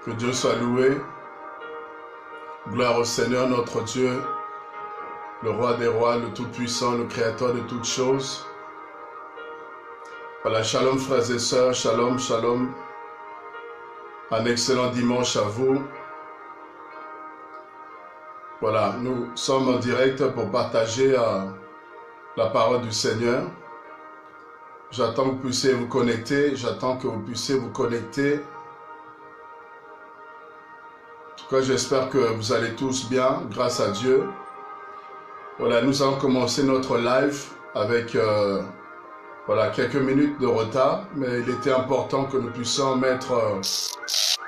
Que Dieu soit loué. Gloire au Seigneur notre Dieu, le roi des rois, le tout-puissant, le créateur de toutes choses. Voilà, shalom frères et sœurs, shalom, shalom. Un excellent dimanche à vous. Voilà, nous sommes en direct pour partager la parole du Seigneur. J'attends que vous puissiez vous connecter, j'attends que vous puissiez vous connecter. En tout cas, j'espère que vous allez tous bien, grâce à Dieu. Voilà, nous allons commencer notre live avec voilà, quelques minutes de retard, mais il était important que nous puissions mettre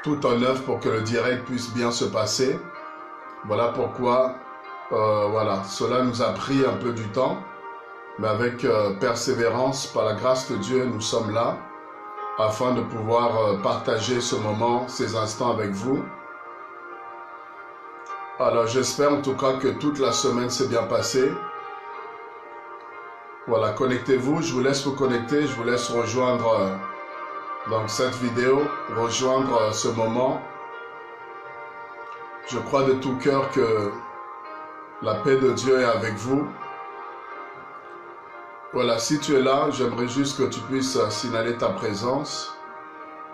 tout en œuvre pour que le direct puisse bien se passer. Voilà pourquoi voilà, cela nous a pris un peu du temps, mais avec persévérance, par la grâce de Dieu, nous sommes là afin de pouvoir partager ce moment, ces instants avec vous. Alors j'espère en tout cas que toute la semaine s'est bien passée. Voilà, connectez-vous, je vous laisse vous connecter, je vous laisse rejoindre donc cette vidéo, rejoindre ce moment. Je crois de tout cœur que la paix de Dieu est avec vous. Voilà, si tu es là, j'aimerais juste que tu puisses signaler ta présence.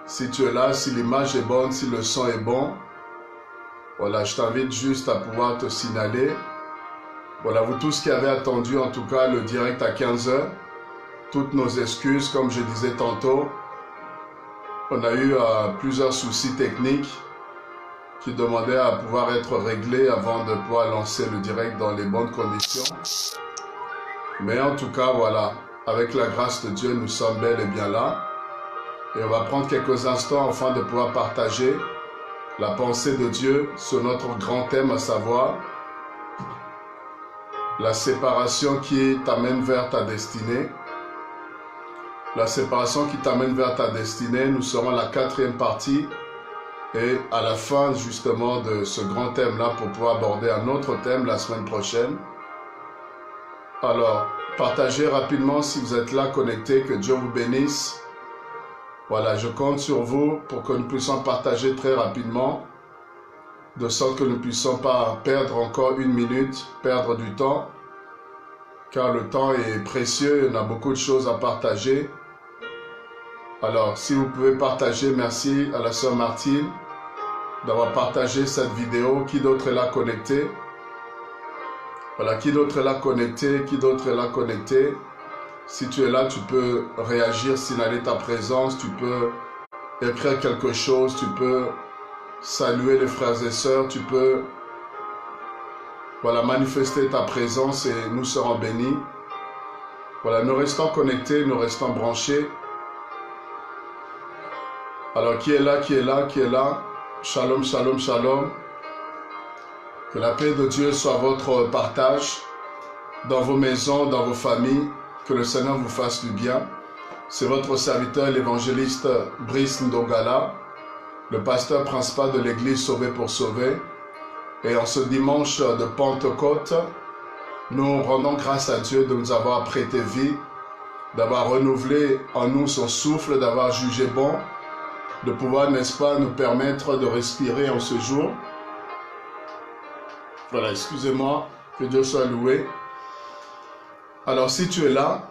Si tu es là, si l'image est bonne, si le son est bon, voilà, je t'invite juste à pouvoir te signaler. Voilà, vous tous qui avez attendu en tout cas le direct à 15 h, toutes nos excuses, comme je disais tantôt. On a eu plusieurs soucis techniques qui demandaient à pouvoir être réglés avant de pouvoir lancer le direct dans les bonnes conditions. Mais en tout cas, voilà, avec la grâce de Dieu, nous sommes bel et bien là. Et on va prendre quelques instants afin de pouvoir partager la pensée de Dieu sur notre grand thème, à savoir la séparation qui t'amène vers ta destinée. La séparation qui t'amène vers ta destinée, nous serons la 4e partie. Et à la fin justement de ce grand thème-là, pour pouvoir aborder un autre thème la semaine prochaine. Alors, partagez rapidement si vous êtes là connectés, que Dieu vous bénisse. Voilà, je compte sur vous pour que nous puissions partager très rapidement, de sorte que nous ne puissions pas perdre encore une minute, perdre du temps, car le temps est précieux, il y en a beaucoup de choses à partager. Alors, si vous pouvez partager, merci à la sœur Martine d'avoir partagé cette vidéo. Qui d'autre est là connecté? Voilà, qui d'autre est là connecté? Qui d'autre est là connecté? Si tu es là, tu peux réagir, signaler ta présence, tu peux écrire quelque chose, tu peux saluer les frères et sœurs, tu peux voilà, manifester ta présence et nous serons bénis. Voilà, nous restons connectés, nous restons branchés. Alors, qui est là, qui est là, qui est là? Shalom, shalom, shalom. Que la paix de Dieu soit votre partage dans vos maisons, dans vos familles. Que le Seigneur vous fasse du bien. C'est votre serviteur, l'évangéliste Brice Ndongala, le pasteur principal de l'église Sauvé pour Sauver. Et en ce dimanche de Pentecôte, nous rendons grâce à Dieu de nous avoir prêté vie, d'avoir renouvelé en nous son souffle, d'avoir jugé bon, de pouvoir, n'est-ce pas, nous permettre de respirer en ce jour. Voilà, excusez-moi, que Dieu soit loué. Alors, si tu es là,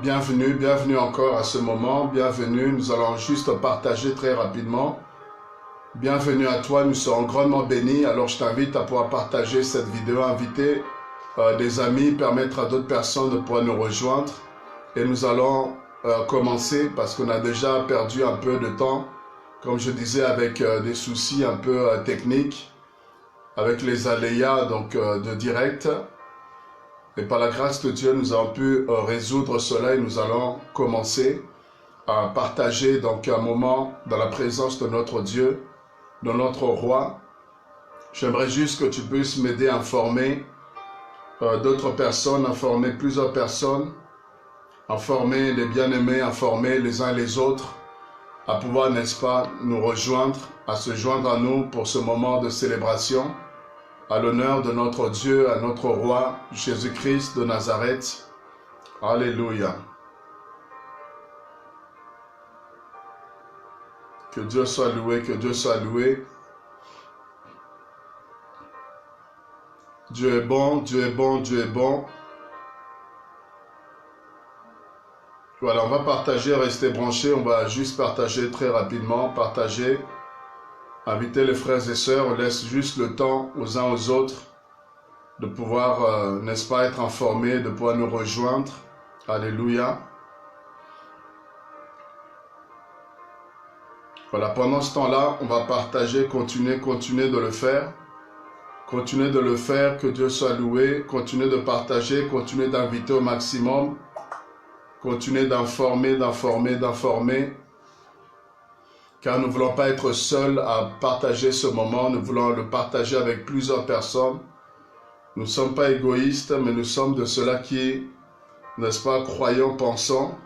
bienvenue, bienvenue encore à ce moment, bienvenue, nous allons juste partager très rapidement. Bienvenue à toi, nous serons grandement bénis. Alors, je t'invite à pouvoir partager cette vidéo, inviter des amis, permettre à d'autres personnes de pouvoir nous rejoindre. Et nous allons commencer parce qu'on a déjà perdu un peu de temps, comme je disais, avec des soucis un peu techniques, avec les aléas donc, de direct. Et par la grâce de Dieu, nous avons pu résoudre cela et nous allons commencer à partager donc un moment dans la présence de notre Dieu, de notre roi. J'aimerais juste que tu puisses m'aider à informer d'autres personnes, informer plusieurs personnes, informer les bien-aimés, informer les uns les autres, à pouvoir, n'est-ce pas, nous rejoindre, à se joindre à nous pour ce moment de célébration, à l'honneur de notre Dieu, à notre roi, Jésus-Christ de Nazareth. Alléluia. Que Dieu soit loué, que Dieu soit loué. Dieu est bon, Dieu est bon, Dieu est bon. Voilà, on va partager, rester branchés. On va juste partager très rapidement, partager. Inviter les frères et sœurs. On laisse juste le temps aux uns aux autres de pouvoir, n'est-ce pas, être informés, de pouvoir nous rejoindre. Alléluia. Voilà, pendant ce temps-là, on va partager, continuer de le faire. Continuez de le faire, que Dieu soit loué. Continuez de partager, continuez d'inviter au maximum. Continuez d'informer. Car nous ne voulons pas être seuls à partager ce moment. Nous voulons le partager avec plusieurs personnes. Nous ne sommes pas égoïstes, mais nous sommes de ceux-là qui, n'est-ce pas, croyants, pensant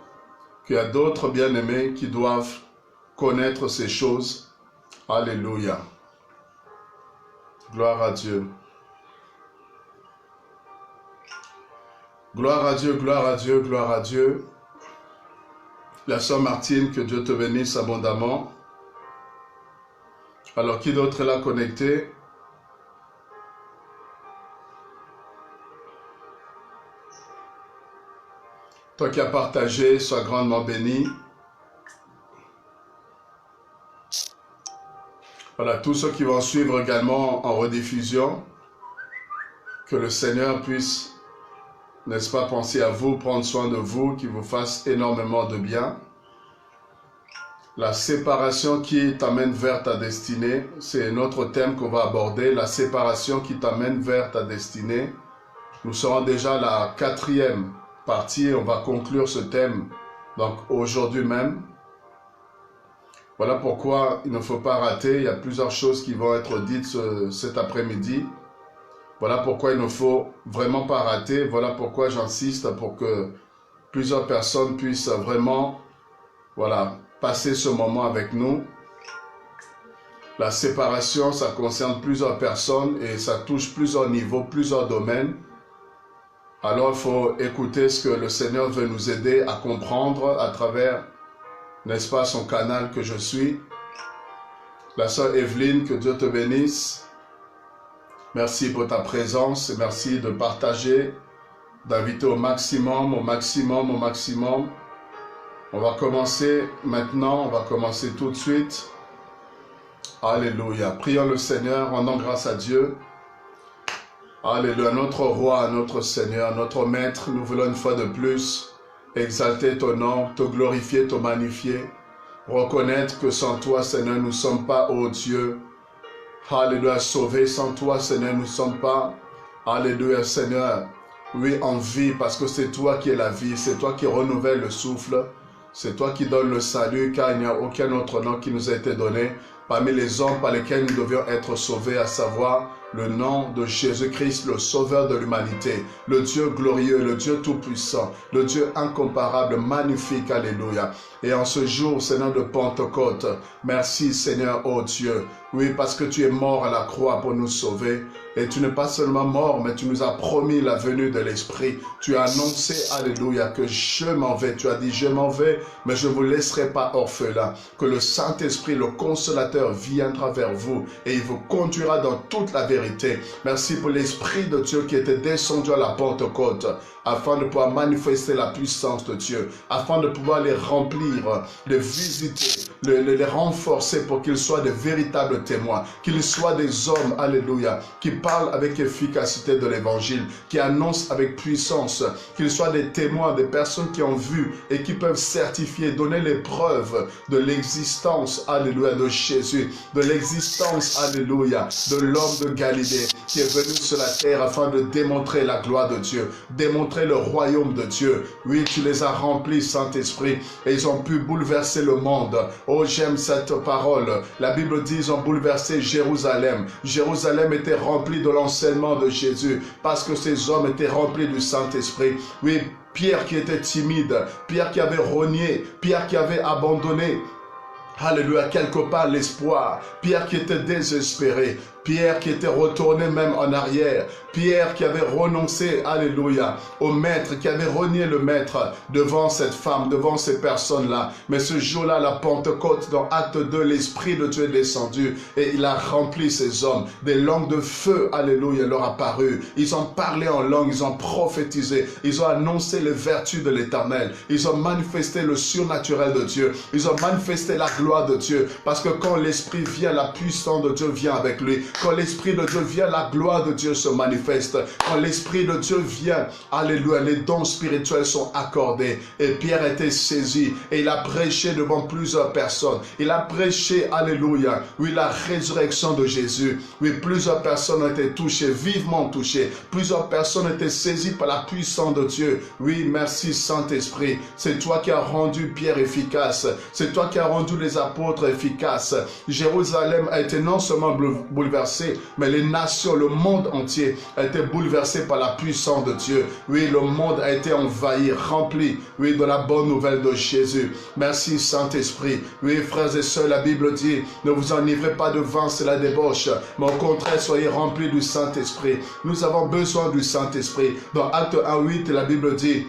qu'il y a d'autres bien-aimés qui doivent connaître ces choses. Alléluia. Gloire à Dieu. Gloire à Dieu, gloire à Dieu, gloire à Dieu. La sœur Martine, que Dieu te bénisse abondamment. Alors, qui d'autre est là connecté? Toi qui as partagé, sois grandement béni. Voilà, tous ceux qui vont suivre également en rediffusion, que le Seigneur puisse, n'est-ce pas, penser à vous, prendre soin de vous, qu'il vous fasse énormément de bien. La séparation qui t'amène vers ta destinée, c'est notre thème qu'on va aborder, la séparation qui t'amène vers ta destinée. Nous serons déjà à la 4e partie, on va conclure ce thème donc aujourd'hui même. Voilà pourquoi il ne faut pas rater, il y a plusieurs choses qui vont être dites cet après-midi. Voilà pourquoi il ne faut vraiment pas rater, voilà pourquoi j'insiste pour que plusieurs personnes puissent vraiment, voilà, passer ce moment avec nous. La séparation, ça concerne plusieurs personnes et ça touche plusieurs niveaux, plusieurs domaines. Alors il faut écouter ce que le Seigneur veut nous aider à comprendre à travers, n'est-ce pas, son canal que je suis. La sœur Evelyne, que Dieu te bénisse. Merci pour ta présence et merci de partager, d'inviter au maximum. On va commencer maintenant, on va commencer tout de suite. Alléluia. Prions le Seigneur, rendons grâce à Dieu. Alléluia. Notre roi, notre Seigneur, notre maître, nous voulons une fois de plus exalter ton nom, te glorifier, te magnifier. Reconnaître que sans toi, Seigneur, nous ne sommes pas, ô Dieu. Alléluia, sauvés. Sans toi, Seigneur, nous ne sommes pas. Alléluia, Seigneur. Oui, en vie, parce que c'est toi qui es la vie, c'est toi qui renouvelle le souffle. C'est toi qui donnes le salut, car il n'y a aucun autre nom qui nous a été donné parmi les hommes par lesquels nous devions être sauvés, à savoir le nom de Jésus-Christ, le Sauveur de l'humanité, le Dieu glorieux, le Dieu tout-puissant, le Dieu incomparable, magnifique, alléluia. Et en ce jour, Seigneur de Pentecôte, merci Seigneur, oh Dieu, oui, parce que tu es mort à la croix pour nous sauver. Et tu n'es pas seulement mort, mais tu nous as promis la venue de l'Esprit. Tu as annoncé, alléluia, que je m'en vais. Tu as dit, je m'en vais, mais je ne vous laisserai pas orphelin. Que le Saint-Esprit, le Consolateur, viendra vers vous et il vous conduira dans toute la vérité. Merci pour l'Esprit de Dieu qui était descendu à la Pentecôte, afin de pouvoir manifester la puissance de Dieu, afin de pouvoir les remplir, les visiter, les renforcer pour qu'ils soient de véritables témoins, qu'ils soient des hommes, alléluia, qui parlent avec efficacité de l'évangile, qui annoncent avec puissance, qu'ils soient des témoins, des personnes qui ont vu et qui peuvent certifier, donner les preuves de l'existence, alléluia, de Jésus, de l'existence, alléluia, de l'homme de Galilée qui est venu sur la terre afin de démontrer la gloire de Dieu, démontrer le royaume de Dieu. Oui, tu les as remplis, Saint-Esprit, et ils ont pu bouleverser le monde. Oh, j'aime cette parole. La Bible dit, ils ont bouleversé Jérusalem. Jérusalem était remplie de l'enseignement de Jésus, parce que ces hommes étaient remplis du Saint-Esprit. Oui, Pierre qui était timide, Pierre qui avait renié, Pierre qui avait abandonné, alléluia, quelque part l'espoir, Pierre qui était désespéré. Pierre qui était retourné même en arrière. Pierre qui avait renoncé, alléluia, au maître, qui avait renié le maître devant cette femme, devant ces personnes-là. Mais ce jour-là, la Pentecôte, dans Acte 2, l'Esprit de Dieu est descendu et il a rempli ces hommes. Des langues de feu, alléluia, leur apparu. Ils ont parlé en langue, ils ont prophétisé, ils ont annoncé les vertus de l'Éternel. Ils ont manifesté le surnaturel de Dieu. Ils ont manifesté la gloire de Dieu. Parce que quand l'Esprit vient, la puissance de Dieu vient avec lui. Quand l'Esprit de Dieu vient, la gloire de Dieu se manifeste. Quand l'Esprit de Dieu vient, alléluia, les dons spirituels sont accordés. Et Pierre était saisi et il a prêché devant plusieurs personnes. Il a prêché, alléluia, oui, la résurrection de Jésus. Oui, plusieurs personnes ont été touchées, vivement touchées. Plusieurs personnes ont été saisies par la puissance de Dieu. Oui, merci Saint-Esprit. C'est toi qui as rendu Pierre efficace. C'est toi qui as rendu les apôtres efficaces. Jérusalem a été non seulement bouleversée, mais les nations, le monde entier a été bouleversé par la puissance de Dieu. Oui, le monde a été envahi, rempli, oui, de la bonne nouvelle de Jésus. Merci Saint-Esprit. Oui, frères et sœurs, la Bible dit, ne vous enivrez pas de vin, c'est la débauche, mais au contraire, soyez remplis du Saint-Esprit. Nous avons besoin du Saint-Esprit. Dans Acte 1:8, la Bible dit,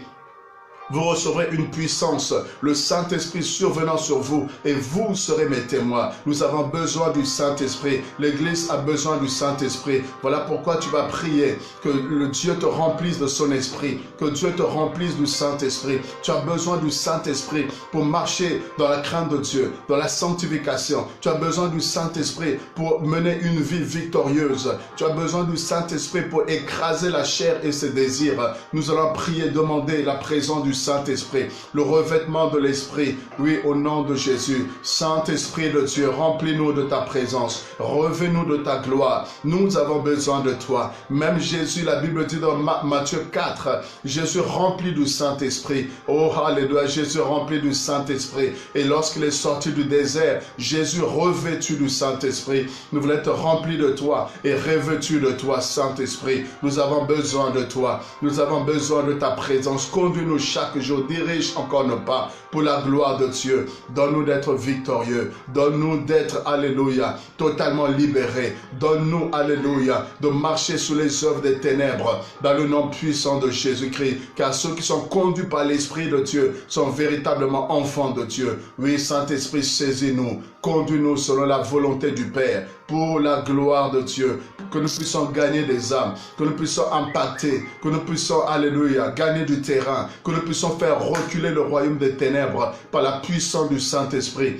vous recevrez une puissance, le Saint-Esprit survenant sur vous, et vous serez mes témoins. Nous avons besoin du Saint-Esprit. L'Église a besoin du Saint-Esprit. Voilà pourquoi tu vas prier, que le Dieu te remplisse de son Esprit, que Dieu te remplisse du Saint-Esprit. Tu as besoin du Saint-Esprit pour marcher dans la crainte de Dieu, dans la sanctification. Tu as besoin du Saint-Esprit pour mener une vie victorieuse. Tu as besoin du Saint-Esprit pour écraser la chair et ses désirs. Nous allons prier, demander la présence du Saint-Esprit, le revêtement de l'Esprit, oui, au nom de Jésus. Saint-Esprit de Dieu, remplis-nous de ta présence, revêt-nous de ta gloire. Nous avons besoin de toi. Même Jésus, la Bible dit dans Matthieu 4, Jésus rempli du Saint-Esprit. Oh, alléluia, Jésus rempli du Saint-Esprit. Et lorsqu'il est sorti du désert, Jésus revêtu du Saint-Esprit. Nous voulons être remplis de toi et revêtus de toi, Saint-Esprit. Nous avons besoin de toi. Nous avons besoin de ta présence. Conduis-nous chaque jour, dirige encore nos pas pour la gloire de Dieu. Donne-nous d'être victorieux. Donne-nous d'être, alléluia, totalement libérés. Donne-nous, alléluia, de marcher sous les œuvres des ténèbres dans le nom puissant de Jésus-Christ. Car ceux qui sont conduits par l'Esprit de Dieu sont véritablement enfants de Dieu. Oui, Saint-Esprit, saisis-nous. Conduis-nous selon la volonté du Père pour la gloire de Dieu. Que nous puissions gagner des âmes, que nous puissions impacter, que nous puissions, alléluia, gagner du terrain, que nous puissions faire reculer le royaume des ténèbres par la puissance du Saint-Esprit.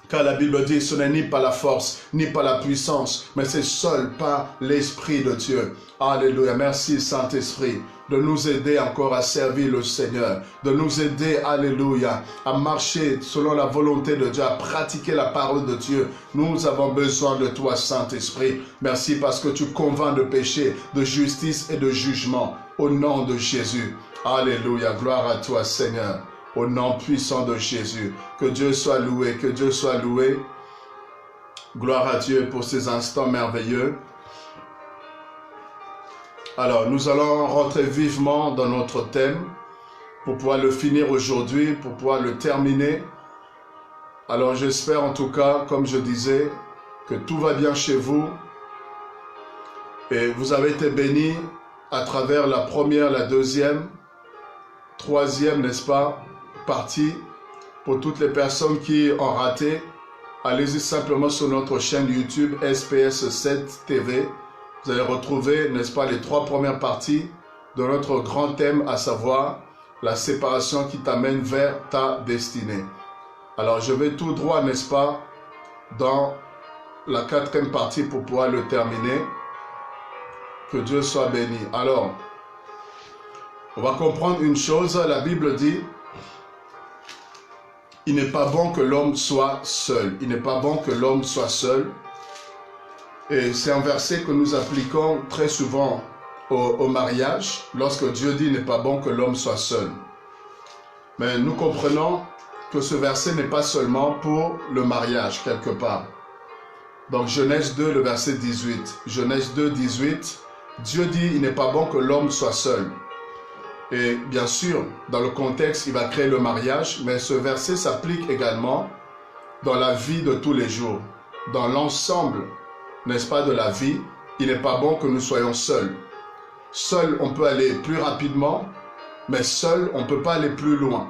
Car la Bible dit, ce n'est ni par la force, ni par la puissance, mais c'est seul par l'Esprit de Dieu. Alléluia. Merci Saint-Esprit de nous aider encore à servir le Seigneur, de nous aider, alléluia, à marcher selon la volonté de Dieu, à pratiquer la parole de Dieu. Nous avons besoin de toi, Saint-Esprit. Merci parce que tu convaincs de péché, de justice et de jugement. Au nom de Jésus. Alléluia. Gloire à toi, Seigneur. Au nom puissant de Jésus. Que Dieu soit loué, que Dieu soit loué. Gloire à Dieu pour ces instants merveilleux. Alors, nous allons rentrer vivement dans notre thème pour pouvoir le finir aujourd'hui, pour pouvoir le terminer. Alors, j'espère en tout cas, comme je disais, que tout va bien chez vous. Et vous avez été bénis à travers la première, la deuxième, troisième, n'est-ce pas, partie. Pour toutes les personnes qui ont raté, allez-y simplement sur notre chaîne YouTube SPS 7 TV. Vous allez retrouver, n'est-ce pas, les 3 premières parties de notre grand thème, à savoir la séparation qui t'amène vers ta destinée. Alors, je vais tout droit, n'est-ce pas, dans la 4e partie pour pouvoir le terminer. Que Dieu soit béni. Alors, on va comprendre une chose. La Bible dit, il n'est pas bon que l'homme soit seul. Il n'est pas bon que l'homme soit seul. Et c'est un verset que nous appliquons très souvent au mariage, lorsque Dieu dit « il n'est pas bon que l'homme soit seul ». Mais nous comprenons que ce verset n'est pas seulement pour le mariage, quelque part. Donc Genèse 2, le verset 18. Genèse 2, 18, Dieu dit « il n'est pas bon que l'homme soit seul ». Et bien sûr, dans le contexte, il va créer le mariage, mais ce verset s'applique également dans la vie de tous les jours, dans l'ensemble n'est-ce pas, de la vie, il n'est pas bon que nous soyons seuls. Seul, on peut aller plus rapidement, mais seul, on ne peut pas aller plus loin.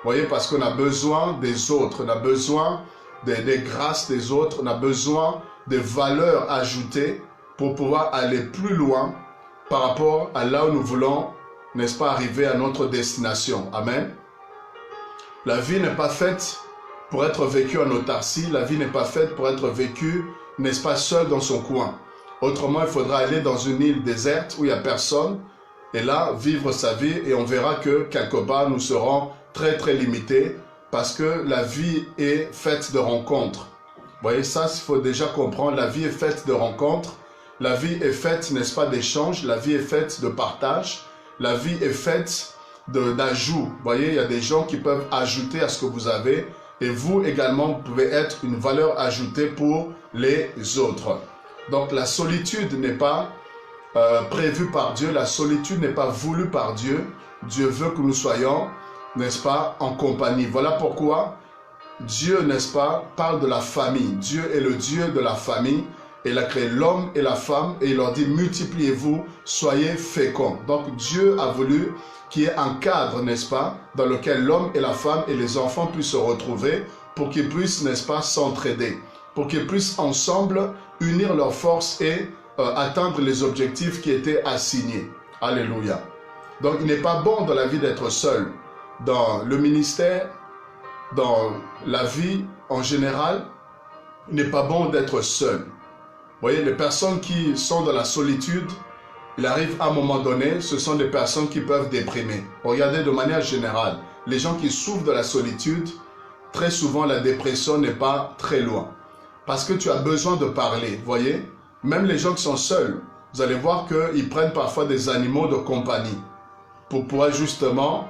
Vous voyez, parce qu'on a besoin des autres, on a besoin des grâces des autres, on a besoin des valeurs ajoutées pour pouvoir aller plus loin par rapport à là où nous voulons, n'est-ce pas, arriver à notre destination. Amen. La vie n'est pas faite pour être vécue en autarcie, la vie n'est pas faite pour être vécue, n'est-ce pas, seul dans son coin. Autrement, il faudra aller dans une île déserte où il n'y a personne et là, vivre sa vie et on verra que quelque part, nous serons très très limités parce que la vie est faite de rencontres. Vous voyez, ça, il faut déjà comprendre, la vie est faite de rencontres, la vie est faite, n'est-ce pas, d'échanges, la vie est faite de partage, la vie est faite d'ajout. Vous voyez, il y a des gens qui peuvent ajouter à ce que vous avez et vous également, vous pouvez être une valeur ajoutée pour les autres. Donc la solitude n'est pas prévue par Dieu, la solitude n'est pas voulue par Dieu. Dieu veut que nous soyons, n'est-ce pas, en compagnie. Voilà pourquoi Dieu, n'est-ce pas, parle de la famille. Dieu est le Dieu de la famille. Il a créé l'homme et la femme et il leur dit multipliez-vous, soyez féconds. Donc Dieu a voulu qu'il y ait un cadre, n'est-ce pas, dans lequel l'homme et la femme et les enfants puissent se retrouver pour qu'ils puissent, n'est-ce pas, s'entraider, pour qu'ils puissent ensemble unir leurs forces et atteindre les objectifs qui étaient assignés. Alléluia. Donc il n'est pas bon dans la vie d'être seul. Dans le ministère, dans la vie en général, il n'est pas bon d'être seul. Vous voyez, les personnes qui sont dans la solitude, il arrive à un moment donné, ce sont des personnes qui peuvent déprimer. Regardez de manière générale, les gens qui souffrent de la solitude, très souvent la dépression n'est pas très loin. Parce que tu as besoin de parler, vous voyez. Même les gens qui sont seuls, vous allez voir qu'ils prennent parfois des animaux de compagnie pour pouvoir justement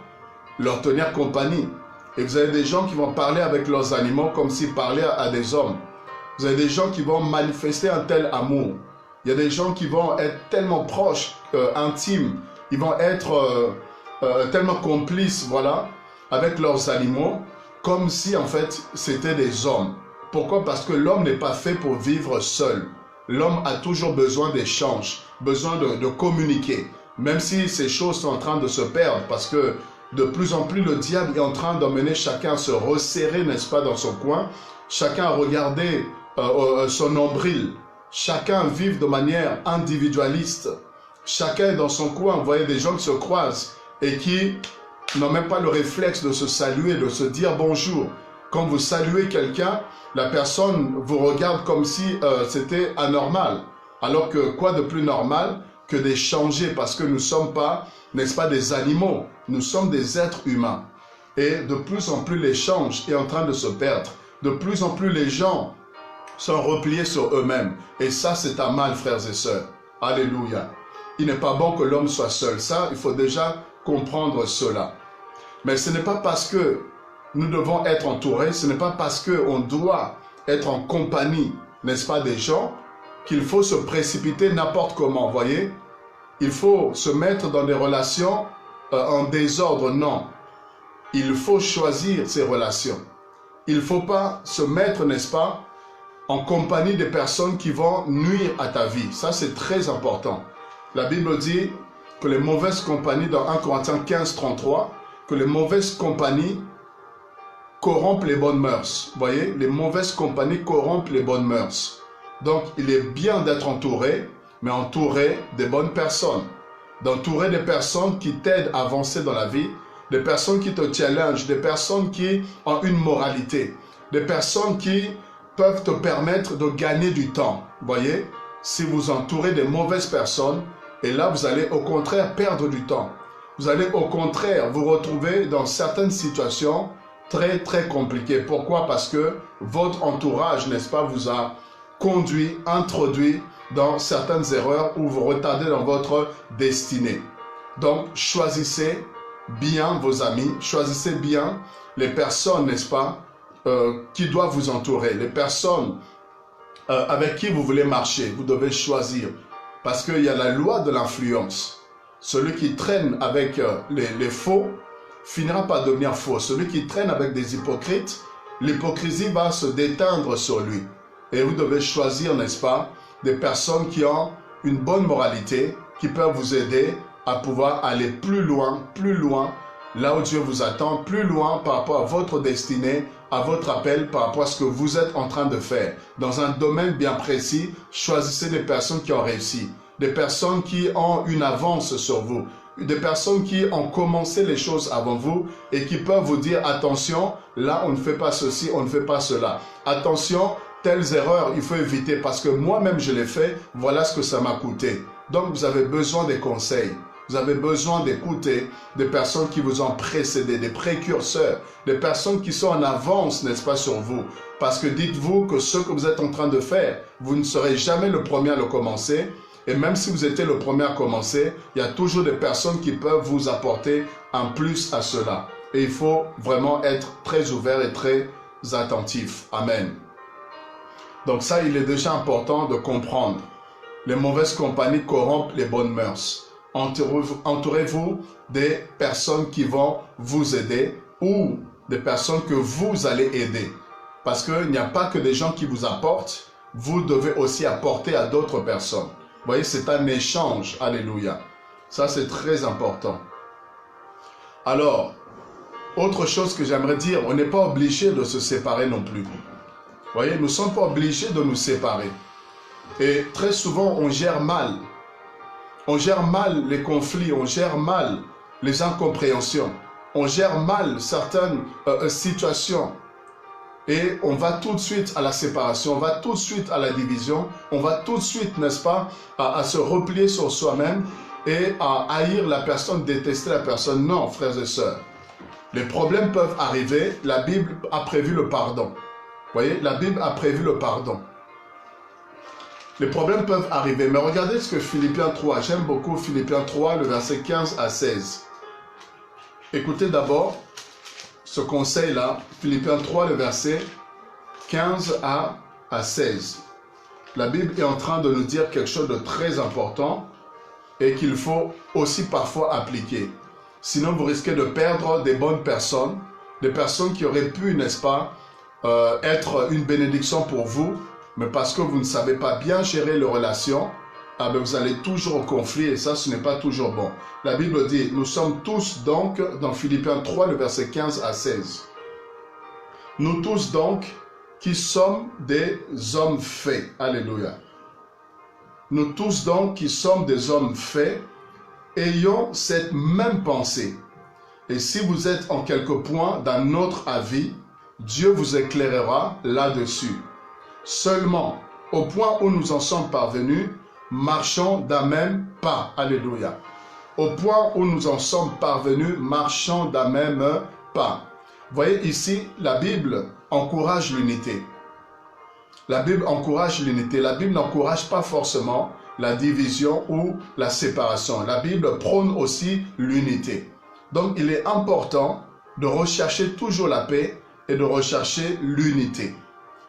leur tenir compagnie. Et vous avez des gens qui vont parler avec leurs animaux comme s'ils parlaient à des hommes. Vous avez des gens qui vont manifester un tel amour. Il y a des gens qui vont être tellement proches, intimes. Ils vont être tellement complices, voilà, avec leurs animaux, comme si en fait c'était des hommes. Pourquoi? Parce que l'homme n'est pas fait pour vivre seul. L'homme a toujours besoin d'échanges, besoin de communiquer. Même si ces choses sont en train de se perdre, parce que de plus en plus le diable est en train d'emmener chacun à se resserrer, n'est-ce pas, dans son coin. Chacun à regarder son nombril. Chacun vit de manière individualiste. Chacun est dans son coin. Vous voyez des gens qui se croisent et qui n'ont même pas le réflexe de se saluer, de se dire bonjour. Quand vous saluez quelqu'un, la personne vous regarde comme si c'était anormal. Alors que quoi de plus normal que d'échanger, parce que nous ne sommes pas, n'est-ce pas, des animaux. Nous sommes des êtres humains. Et de plus en plus l'échange est en train de se perdre. De plus en plus les gens sont repliés sur eux-mêmes. Et ça, c'est un mal, frères et sœurs. Alléluia. Il n'est pas bon que l'homme soit seul. Ça, il faut déjà comprendre cela. Mais ce n'est pas parce que nous devons être entourés, ce n'est pas parce qu'on doit être en compagnie, n'est-ce pas, des gens, qu'il faut se précipiter n'importe comment, voyez. Il faut se mettre dans des relations en désordre, non. Il faut choisir ses relations. Il ne faut pas se mettre, n'est-ce pas, en compagnie des personnes qui vont nuire à ta vie. Ça, c'est très important. La Bible dit que les mauvaises compagnies, dans 1 Corinthiens 15, 33, que les mauvaises compagnies corrompent les bonnes mœurs. Vous voyez, les mauvaises compagnies corrompent les bonnes mœurs. Donc, il est bien d'être entouré, mais entouré des bonnes personnes. D'entourer des personnes qui t'aident à avancer dans la vie, des personnes qui te challengent, des personnes qui ont une moralité, des personnes qui peuvent te permettre de gagner du temps. Vous voyez, si vous entourez des mauvaises personnes, et là, vous allez au contraire perdre du temps. Vous allez au contraire vous retrouver dans certaines situations très très compliquées. Pourquoi? Parce que votre entourage, n'est-ce pas, vous a conduit, introduit dans certaines erreurs ou vous retardez dans votre destinée. Donc, choisissez bien vos amis, choisissez bien les personnes, n'est-ce pas, qui doivent vous entourer, les personnes avec qui vous voulez marcher. Vous devez choisir parce qu'il y a la loi de l'influence. Celui qui traîne avec les faux finira par devenir faux. Celui qui traîne avec des hypocrites, l'hypocrisie va se déteindre sur lui. Et vous devez choisir, n'est-ce pas, des personnes qui ont une bonne moralité, qui peuvent vous aider à pouvoir aller plus loin, là où Dieu vous attend, plus loin par rapport à votre destinée, à votre appel, par rapport à ce que vous êtes en train de faire. Dans un domaine bien précis, choisissez des personnes qui ont réussi, des personnes qui ont une avance sur vous, des personnes qui ont commencé les choses avant vous et qui peuvent vous dire, attention, là on ne fait pas ceci, on ne fait pas cela. Attention, telles erreurs, il faut éviter parce que moi-même je l'ai fait, voilà ce que ça m'a coûté. Donc vous avez besoin des conseils. Vous avez besoin d'écouter des personnes qui vous ont précédé, des précurseurs, des personnes qui sont en avance, n'est-ce pas, sur vous. Parce que dites-vous que ce que vous êtes en train de faire, vous ne serez jamais le premier à le commencer. Et même si vous étiez le premier à commencer, il y a toujours des personnes qui peuvent vous apporter un plus à cela. Et il faut vraiment être très ouvert et très attentif. Amen. Donc ça, il est déjà important de comprendre. Les mauvaises compagnies corrompent les bonnes mœurs. Entourez-vous des personnes qui vont vous aider ou des personnes que vous allez aider. Parce qu'il n'y a pas que des gens qui vous apportent, vous devez aussi apporter à d'autres personnes. Vous voyez, c'est un échange. Alléluia. Ça, c'est très important. Alors, autre chose que j'aimerais dire, on n'est pas obligé de se séparer non plus. Vous voyez, nous ne sommes pas obligés de nous séparer. Et très souvent, on gère mal. On gère mal les conflits, on gère mal les incompréhensions, on gère mal certaines situations. Et on va tout de suite à la séparation, on va tout de suite à la division, on va tout de suite, n'est-ce pas, à se replier sur soi-même et à haïr la personne, détester la personne. Non, frères et sœurs. Les problèmes peuvent arriver, la Bible a prévu le pardon. Vous voyez, la Bible a prévu le pardon. Les problèmes peuvent arriver, mais regardez ce que Philippiens 3, j'aime beaucoup Philippiens 3, le verset 15 à 16. Écoutez d'abord ce conseil-là, Philippiens 3, le verset 15 à 16. La Bible est en train de nous dire quelque chose de très important et qu'il faut aussi parfois appliquer. Sinon, vous risquez de perdre des bonnes personnes, des personnes qui auraient pu, n'est-ce pas, être une bénédiction pour vous, mais parce que vous ne savez pas bien gérer les relations, ah ben vous allez toujours au conflit et ça, ce n'est pas toujours bon. La Bible dit, nous sommes tous donc, dans Philippiens 3, le verset 15 à 16. Nous tous donc, qui sommes des hommes faits. Alléluia. Nous tous donc, qui sommes des hommes faits, ayons cette même pensée. Et si vous êtes en quelque point d'un autre avis, Dieu vous éclairera là-dessus. Seulement, au point où nous en sommes parvenus, marchons d'un même pas. Alléluia. Au point où nous en sommes parvenus, marchons d'un même pas. Vous voyez ici, la Bible encourage l'unité. La Bible encourage l'unité. La Bible n'encourage pas forcément la division ou la séparation. La Bible prône aussi l'unité. Donc, il est important de rechercher toujours la paix et de rechercher l'unité.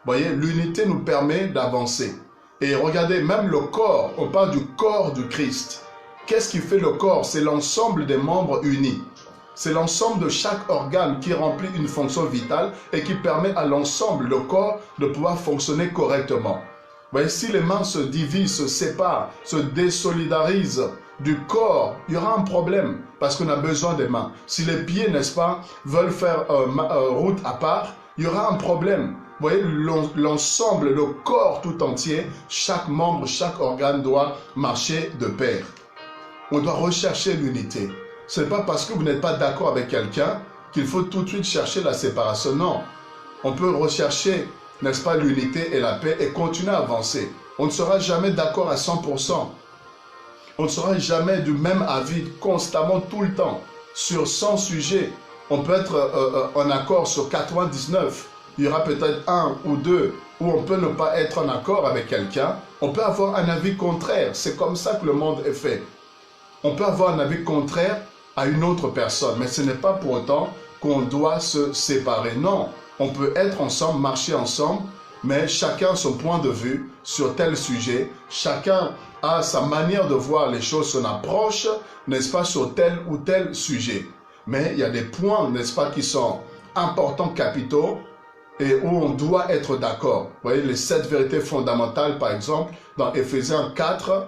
Vous voyez, l'unité nous permet d'avancer. Et regardez, même le corps, on parle du corps du Christ. Qu'est-ce qui fait le corps? C'est l'ensemble des membres unis. C'est l'ensemble de chaque organe qui remplit une fonction vitale et qui permet à l'ensemble, le corps, de pouvoir fonctionner correctement. Vous voyez, si les mains se divisent, se séparent, se désolidarisent du corps, il y aura un problème parce qu'on a besoin des mains. Si les pieds, n'est-ce pas, veulent faire route à part, il y aura un problème. Vous voyez, l'ensemble, le corps tout entier, chaque membre, chaque organe doit marcher de pair. On doit rechercher l'unité. Ce n'est pas parce que vous n'êtes pas d'accord avec quelqu'un qu'il faut tout de suite chercher la séparation. Non. On peut rechercher, n'est-ce pas, l'unité et la paix et continuer à avancer. On ne sera jamais d'accord à 100%. On ne sera jamais du même avis constamment tout le temps sur 100 sujets. On peut être en accord sur 99. Il y aura peut-être un ou deux où on peut ne pas être en accord avec quelqu'un. On peut avoir un avis contraire. C'est comme ça que le monde est fait. On peut avoir un avis contraire à une autre personne, mais ce n'est pas pour autant qu'on doit se séparer. Non, on peut être ensemble, marcher ensemble, mais chacun a son point de vue sur tel sujet. Chacun a sa manière de voir les choses, son approche, n'est-ce pas, sur tel ou tel sujet. Mais il y a des points, n'est-ce pas, qui sont importants, capitaux, et où on doit être d'accord. Vous voyez, les 7 vérités fondamentales, par exemple, dans Éphésiens 4,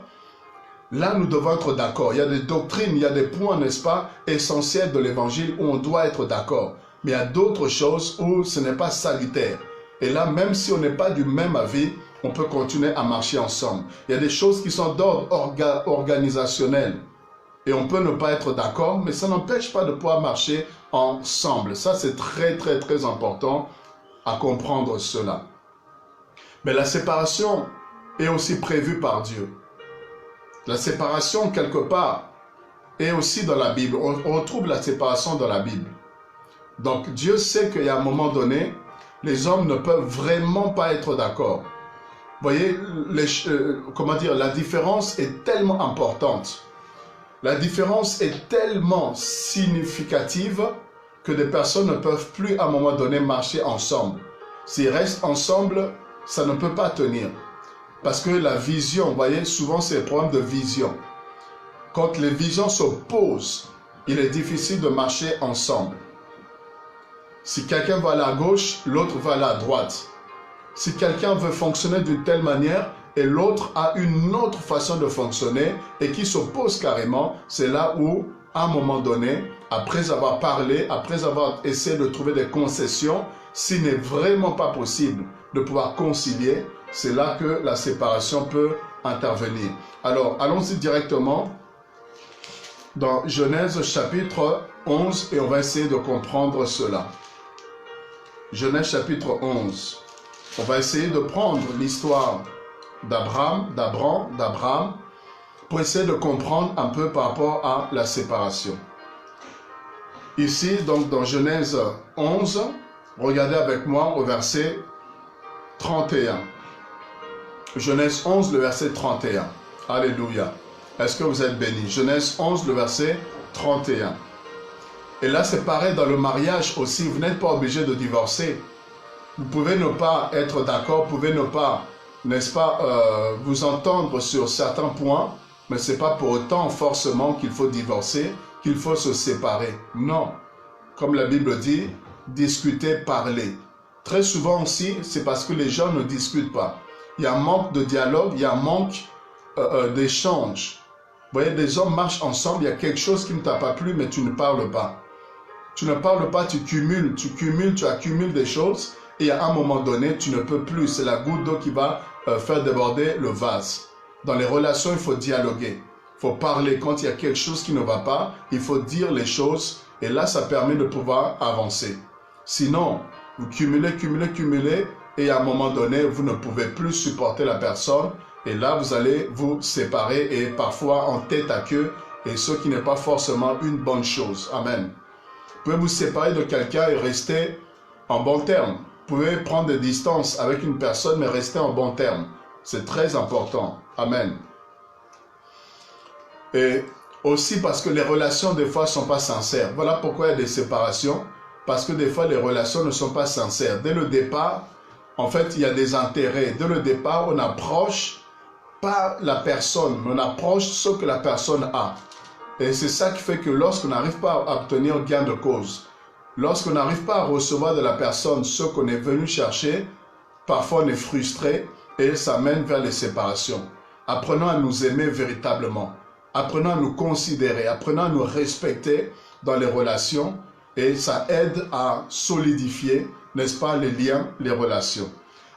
là, nous devons être d'accord. Il y a des doctrines, il y a des points, n'est-ce pas, essentiels de l'évangile où on doit être d'accord. Mais il y a d'autres choses où ce n'est pas salutaire. Et là, même si on n'est pas du même avis, on peut continuer à marcher ensemble. Il y a des choses qui sont d'ordre organisationnel. Et on peut ne pas être d'accord, mais ça n'empêche pas de pouvoir marcher ensemble. Ça, c'est très, très, très important à comprendre cela. Mais la séparation est aussi prévue par Dieu. La séparation, quelque part, est aussi dans la Bible. On retrouve la séparation dans la Bible. Donc, Dieu sait qu'il y a un moment donné, les hommes ne peuvent vraiment pas être d'accord. Vous voyez, la différence est tellement importante. La différence est tellement significative que des personnes ne peuvent plus à un moment donné marcher ensemble. S'ils restent ensemble, ça ne peut pas tenir. Parce que la vision, vous voyez, souvent c'est un problème de vision. Quand les visions s'opposent, il est difficile de marcher ensemble. Si quelqu'un va aller à gauche, l'autre va aller à droite. Si quelqu'un veut fonctionner d'une telle manière et l'autre a une autre façon de fonctionner et qui s'oppose carrément, c'est là où, à un moment donné, après avoir parlé, après avoir essayé de trouver des concessions, s'il n'est vraiment pas possible de pouvoir concilier, c'est là que la séparation peut intervenir. Alors, allons-y directement dans Genèse chapitre 11 et on va essayer de comprendre cela. Genèse chapitre 11. On va essayer de prendre l'histoire d'Abraham, pour essayer de comprendre un peu par rapport à la séparation. Ici, donc dans Genèse 11, regardez avec moi au verset 31. Genèse 11, le verset 31. Alléluia. Est-ce que vous êtes bénis? Genèse 11, le verset 31. Et là, c'est pareil dans le mariage aussi. Vous n'êtes pas obligé de divorcer. Vous pouvez ne pas être d'accord, vous pouvez ne pas, n'est-ce pas, vous entendre sur certains points, mais ce n'est pas pour autant forcément qu'il faut divorcer, qu'il faut se séparer. Non. Comme la Bible dit, discuter, parler. Très souvent aussi, c'est parce que les gens ne discutent pas. Il y a un manque de dialogue, il y a un manque d'échange. Vous voyez, des hommes marchent ensemble, il y a quelque chose qui ne t'a pas plu, mais tu ne parles pas. Tu ne parles pas, tu accumules des choses. Et à un moment donné, tu ne peux plus. C'est la goutte d'eau qui va faire déborder le vase. Dans les relations, il faut dialoguer. Il faut parler. Quand il y a quelque chose qui ne va pas, il faut dire les choses. Et là, ça permet de pouvoir avancer. Sinon, vous cumulez. Et à un moment donné, vous ne pouvez plus supporter la personne. Et là, vous allez vous séparer et parfois en tête à queue. Et ce qui n'est pas forcément une bonne chose. Amen. Vous pouvez vous séparer de quelqu'un et rester en bon terme. Vous pouvez prendre des distances avec une personne, mais rester en bon terme. C'est très important. Amen. Et aussi parce que les relations, des fois, ne sont pas sincères. Voilà pourquoi il y a des séparations. Parce que des fois, les relations ne sont pas sincères. Dès le départ, en fait, il y a des intérêts. Dès le départ, on n'approche pas la personne, mais on approche ce que la personne a. Et c'est ça qui fait que lorsqu'on n'arrive pas à obtenir gain de cause, lorsqu'on n'arrive pas à recevoir de la personne ce qu'on est venu chercher, parfois on est frustré et ça mène vers les séparations. Apprenons à nous aimer véritablement. Apprenons à nous considérer. Apprenons à nous respecter dans les relations et ça aide à solidifier, n'est-ce pas, les liens, les relations.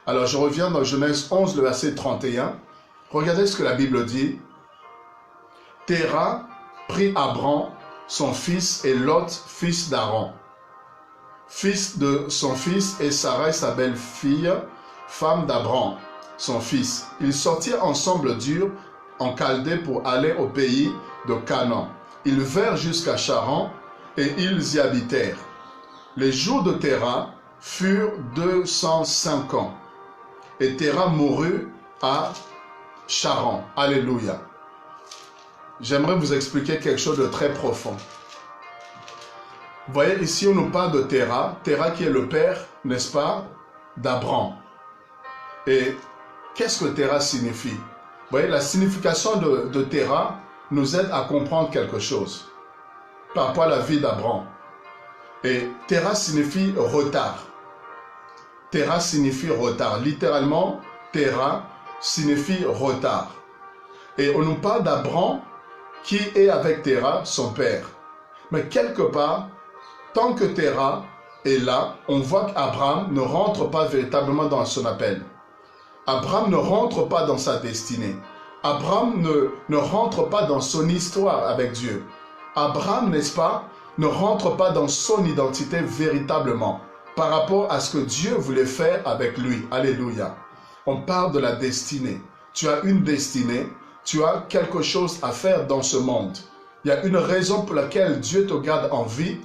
Alors je reviens dans Genèse 11, le verset 31. Regardez ce que la Bible dit. Téra prit Abram, son fils, et Lot, fils d'Aaron, fils de son fils, et Sarai, sa belle-fille, femme d'Abram, son fils. Ils sortirent ensemble d'Ur, en Chaldée, pour aller au pays de Canaan. Ils vinrent jusqu'à Charan, et ils y habitèrent. Les jours de Téra furent 205 ans. Et Téra mourut à Charan. Alléluia. J'aimerais vous expliquer quelque chose de très profond. Vous voyez, ici, on nous parle de Téra. Téra qui est le père, n'est-ce pas, d'Abram. Et qu'est-ce que Téra signifie? Vous voyez, la signification de Téra nous aide à comprendre quelque chose par rapport à la vie d'Abram. Et Téra signifie retard. Terah signifie retard. Littéralement, Terah signifie retard. Et on nous parle d'Abraham qui est avec Terah, son père. Mais quelque part, tant que Terah est là, on voit qu'Abraham ne rentre pas véritablement dans son appel. Abraham ne rentre pas dans sa destinée. Abraham ne rentre pas dans son histoire avec Dieu. Abraham, n'est-ce pas, ne rentre pas dans son identité véritablement par rapport à ce que Dieu voulait faire avec lui. Alléluia. On parle de la destinée. Tu as une destinée, tu as quelque chose à faire dans ce monde. Il y a une raison pour laquelle Dieu te garde en vie,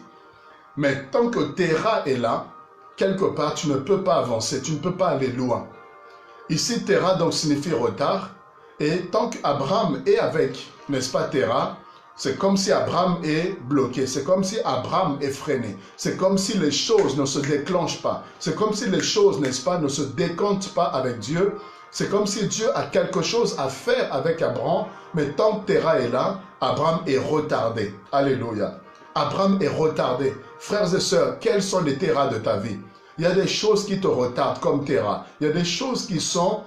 mais tant que Terah est là, quelque part, tu ne peux pas avancer, tu ne peux pas aller loin. Ici, Terah donc signifie retard, et tant qu'Abraham est avec, n'est-ce pas, Terah, c'est comme si Abraham est bloqué, c'est comme si Abraham est freiné, c'est comme si les choses ne se déclenchent pas, c'est comme si les choses, n'est-ce pas, ne se décomptent pas avec Dieu, c'est comme si Dieu a quelque chose à faire avec Abraham, mais tant que Terah est là, Abraham est retardé. Alléluia. Abraham est retardé. Frères et sœurs, quels sont les Terahs de ta vie? Il y a des choses qui te retardent comme Terah. Il y a des choses qui sont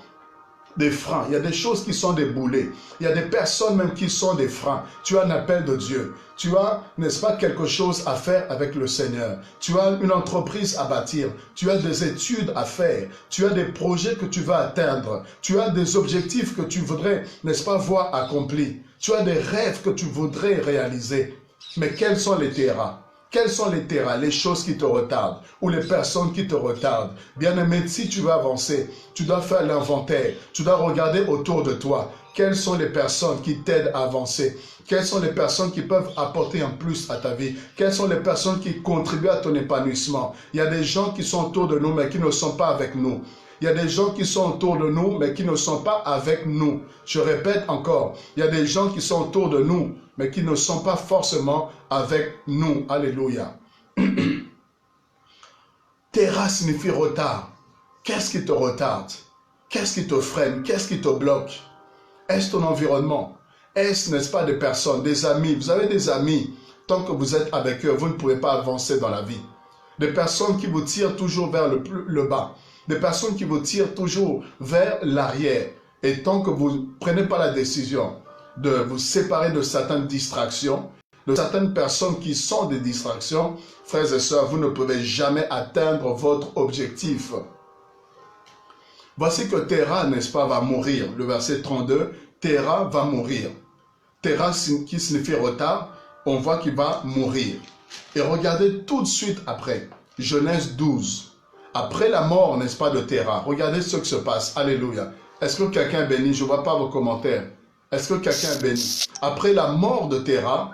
des freins. Il y a des choses qui sont des boulets. Il y a des personnes même qui sont des freins. Tu as un appel de Dieu. Tu as, n'est-ce pas, quelque chose à faire avec le Seigneur. Tu as une entreprise à bâtir. Tu as des études à faire. Tu as des projets que tu vas atteindre. Tu as des objectifs que tu voudrais, n'est-ce pas, voir accomplis. Tu as des rêves que tu voudrais réaliser. Mais quels sont les Terahs? Quels sont les Terahs, les choses qui te retardent ou les personnes qui te retardent? Bien-aimé, si tu veux avancer, tu dois faire l'inventaire. Tu dois regarder autour de toi. Quelles sont les personnes qui t'aident à avancer? Quelles sont les personnes qui peuvent apporter un plus à ta vie? Quelles sont les personnes qui contribuent à ton épanouissement? Il y a des gens qui sont autour de nous mais qui ne sont pas avec nous. Il y a des gens qui sont autour de nous mais qui ne sont pas avec nous. Je répète encore, il y a des gens qui sont autour de nous mais qui ne sont pas forcément avec nous. Alléluia. Terah signifie retard. Qu'est-ce qui te retarde? Qu'est-ce qui te freine? Qu'est-ce qui te bloque? Est-ce ton environnement? Est-ce, n'est-ce pas, des personnes, des amis? Vous avez des amis, tant que vous êtes avec eux, vous ne pouvez pas avancer dans la vie. Des personnes qui vous tirent toujours vers le bas. Des personnes qui vous tirent toujours vers l'arrière. Et tant que vous ne prenez pas la décision de vous séparer de certaines distractions, de certaines personnes qui sont des distractions, frères et sœurs, vous ne pouvez jamais atteindre votre objectif. Voici que Terah, n'est-ce pas, va mourir. Le verset 32, Terah va mourir. Terah qui signifie retard, on voit qu'il va mourir. Et regardez tout de suite après, Genèse 12. Après la mort, n'est-ce pas, de Terah, regardez ce qui se passe. Alléluia. Est-ce que quelqu'un est béni? Je ne vois pas vos commentaires. Est-ce que quelqu'un est béni? Après la mort de Terah,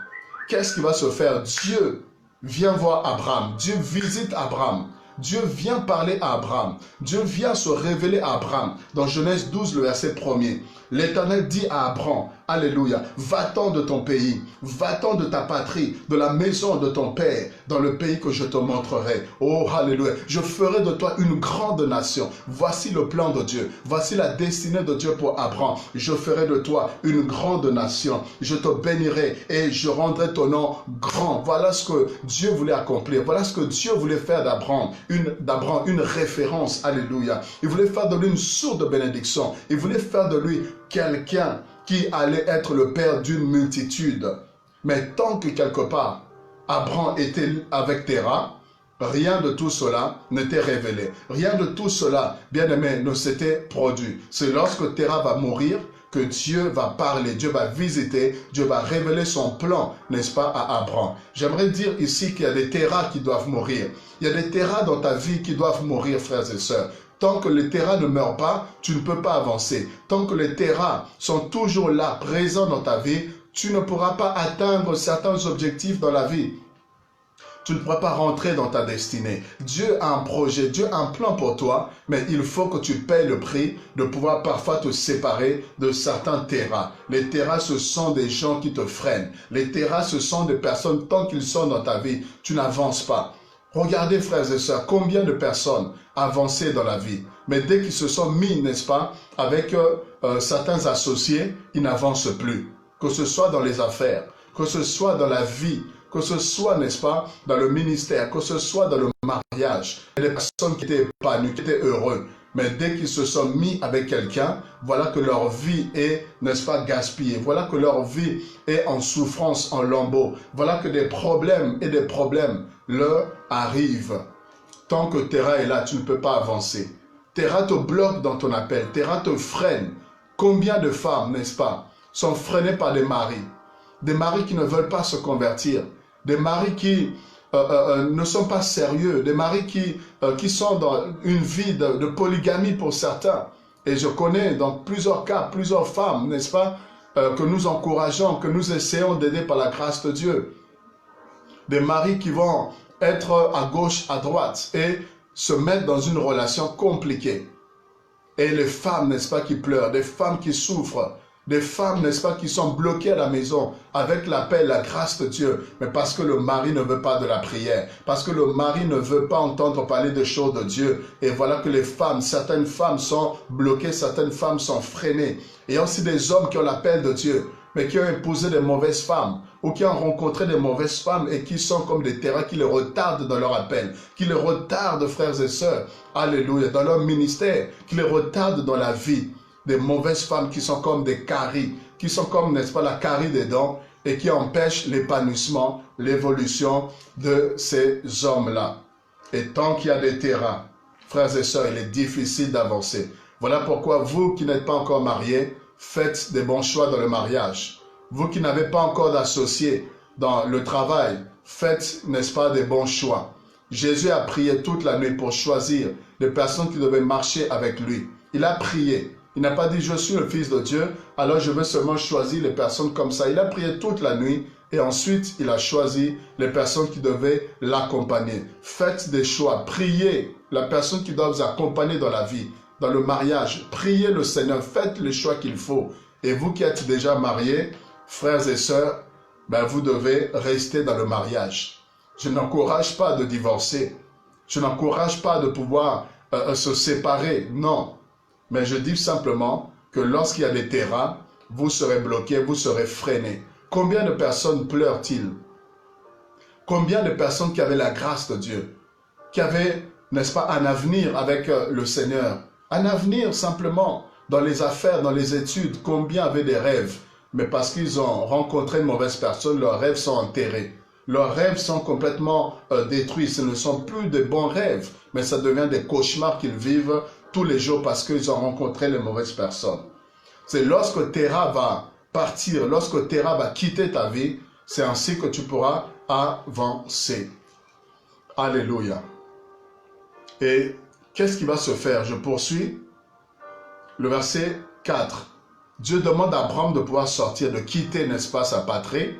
qu'est-ce qui va se faire? Dieu vient voir Abraham. Dieu visite Abraham. Dieu vient parler à Abraham. Dieu vient se révéler à Abraham. Dans Genèse 12, le verset 1er. L'Éternel dit à Abraham, alléluia, va-t'en de ton pays, va-t'en de ta patrie, de la maison de ton père, dans le pays que je te montrerai. Oh, alléluia, je ferai de toi une grande nation. Voici le plan de Dieu, voici la destinée de Dieu pour Abraham. Je ferai de toi une grande nation, je te bénirai et je rendrai ton nom grand. Voilà ce que Dieu voulait accomplir, voilà ce que Dieu voulait faire d'Abraham, une référence, alléluia. Il voulait faire de lui une source de bénédiction, il voulait faire de lui quelqu'un qui allait être le père d'une multitude. Mais tant que quelque part, Abraham était avec Terah, rien de tout cela n'était révélé. Rien de tout cela, bien aimé, ne s'était produit. C'est lorsque Terah va mourir que Dieu va parler, Dieu va visiter, Dieu va révéler son plan, n'est-ce pas, à Abraham. J'aimerais dire ici qu'il y a des Terahs qui doivent mourir. Il y a des Terahs dans ta vie qui doivent mourir, frères et sœurs. Tant que les Terahs ne meurent pas, tu ne peux pas avancer. Tant que les Terahs sont toujours là, présents dans ta vie, tu ne pourras pas atteindre certains objectifs dans la vie. Tu ne pourras pas rentrer dans ta destinée. Dieu a un projet, Dieu a un plan pour toi, mais il faut que tu payes le prix de pouvoir parfois te séparer de certains Terahs. Les Terahs, ce sont des gens qui te freinent. Les Terahs, ce sont des personnes, tant qu'ils sont dans ta vie, tu n'avances pas. Regardez, frères et sœurs, combien de personnes avançaient dans la vie. Mais dès qu'ils se sont mis, n'est-ce pas, avec certains associés, ils n'avancent plus. Que ce soit dans les affaires, que ce soit dans la vie que ce soit, n'est-ce pas, dans le ministère, que ce soit dans le mariage. Il y a des personnes qui étaient épanouies, qui étaient heureux. Mais dès qu'ils se sont mis avec quelqu'un, voilà que leur vie est, n'est-ce pas, gaspillée. Voilà que leur vie est en souffrance, en lambeaux. Voilà que des problèmes et des problèmes leur arrivent. Tant que Terra est là, tu ne peux pas avancer. Terra te bloque dans ton appel. Terra te freine. Combien de femmes, n'est-ce pas, sont freinées par des maris? Des maris qui ne veulent pas se convertir. Des maris qui ne sont pas sérieux, des maris qui sont dans une vie de polygamie pour certains. Et je connais dans plusieurs cas, plusieurs femmes, n'est-ce pas, que nous encourageons, que nous essayons d'aider par la grâce de Dieu. Des maris qui vont être à gauche, à droite et se mettre dans une relation compliquée. Et les femmes, n'est-ce pas, qui pleurent, des femmes qui souffrent, des femmes, n'est-ce pas, qui sont bloquées à la maison avec l'appel, la grâce de Dieu, mais parce que le mari ne veut pas de la prière, parce que le mari ne veut pas entendre parler des choses de Dieu. Et voilà que les femmes, certaines femmes sont bloquées, certaines femmes sont freinées. Et il y a aussi des hommes qui ont l'appel de Dieu, mais qui ont épousé des mauvaises femmes, ou qui ont rencontré des mauvaises femmes et qui sont comme des terrains qui les retardent dans leur appel, qui les retardent, frères et sœurs, alléluia, dans leur ministère, qui les retardent dans la vie. Des mauvaises femmes qui sont comme des caries, qui sont comme, n'est-ce pas, la carie des dents et qui empêchent l'épanouissement, l'évolution de ces hommes-là. Et tant qu'il y a des terrains, frères et sœurs, il est difficile d'avancer. Voilà pourquoi vous qui n'êtes pas encore mariés, faites des bons choix dans le mariage. Vous qui n'avez pas encore d'associés dans le travail, faites, n'est-ce pas, des bons choix. Jésus a prié toute la nuit pour choisir des personnes qui devaient marcher avec lui. Il a prié. Il n'a pas dit « je suis le Fils de Dieu, alors je veux seulement choisir les personnes comme ça ». Il a prié toute la nuit et ensuite il a choisi les personnes qui devaient l'accompagner. Faites des choix, priez la personne qui doit vous accompagner dans la vie, dans le mariage. Priez le Seigneur, faites les choix qu'il faut. Et vous qui êtes déjà mariés, frères et sœurs, ben vous devez rester dans le mariage. Je n'encourage pas de divorcer. Je n'encourage pas de pouvoir se séparer, non. Mais je dis simplement que lorsqu'il y a des terrains, vous serez bloqués, vous serez freinés. Combien de personnes pleurent-ils? Combien de personnes qui avaient la grâce de Dieu, qui avaient, n'est-ce pas, un avenir avec le Seigneur, un avenir simplement dans les affaires, dans les études, combien avaient des rêves, mais parce qu'ils ont rencontré une mauvaise personne, leurs rêves sont enterrés. Leurs rêves sont complètement détruits. Ce ne sont plus de bons rêves, mais ça devient des cauchemars qu'ils vivent tous les jours parce qu'ils ont rencontré les mauvaises personnes. C'est lorsque Terra va partir, lorsque Terra va quitter ta vie, c'est ainsi que tu pourras avancer. Alléluia. Et qu'est-ce qui va se faire? Je poursuis. Le verset 4. Dieu demande à Abraham de pouvoir sortir, de quitter, n'est-ce pas, sa patrie.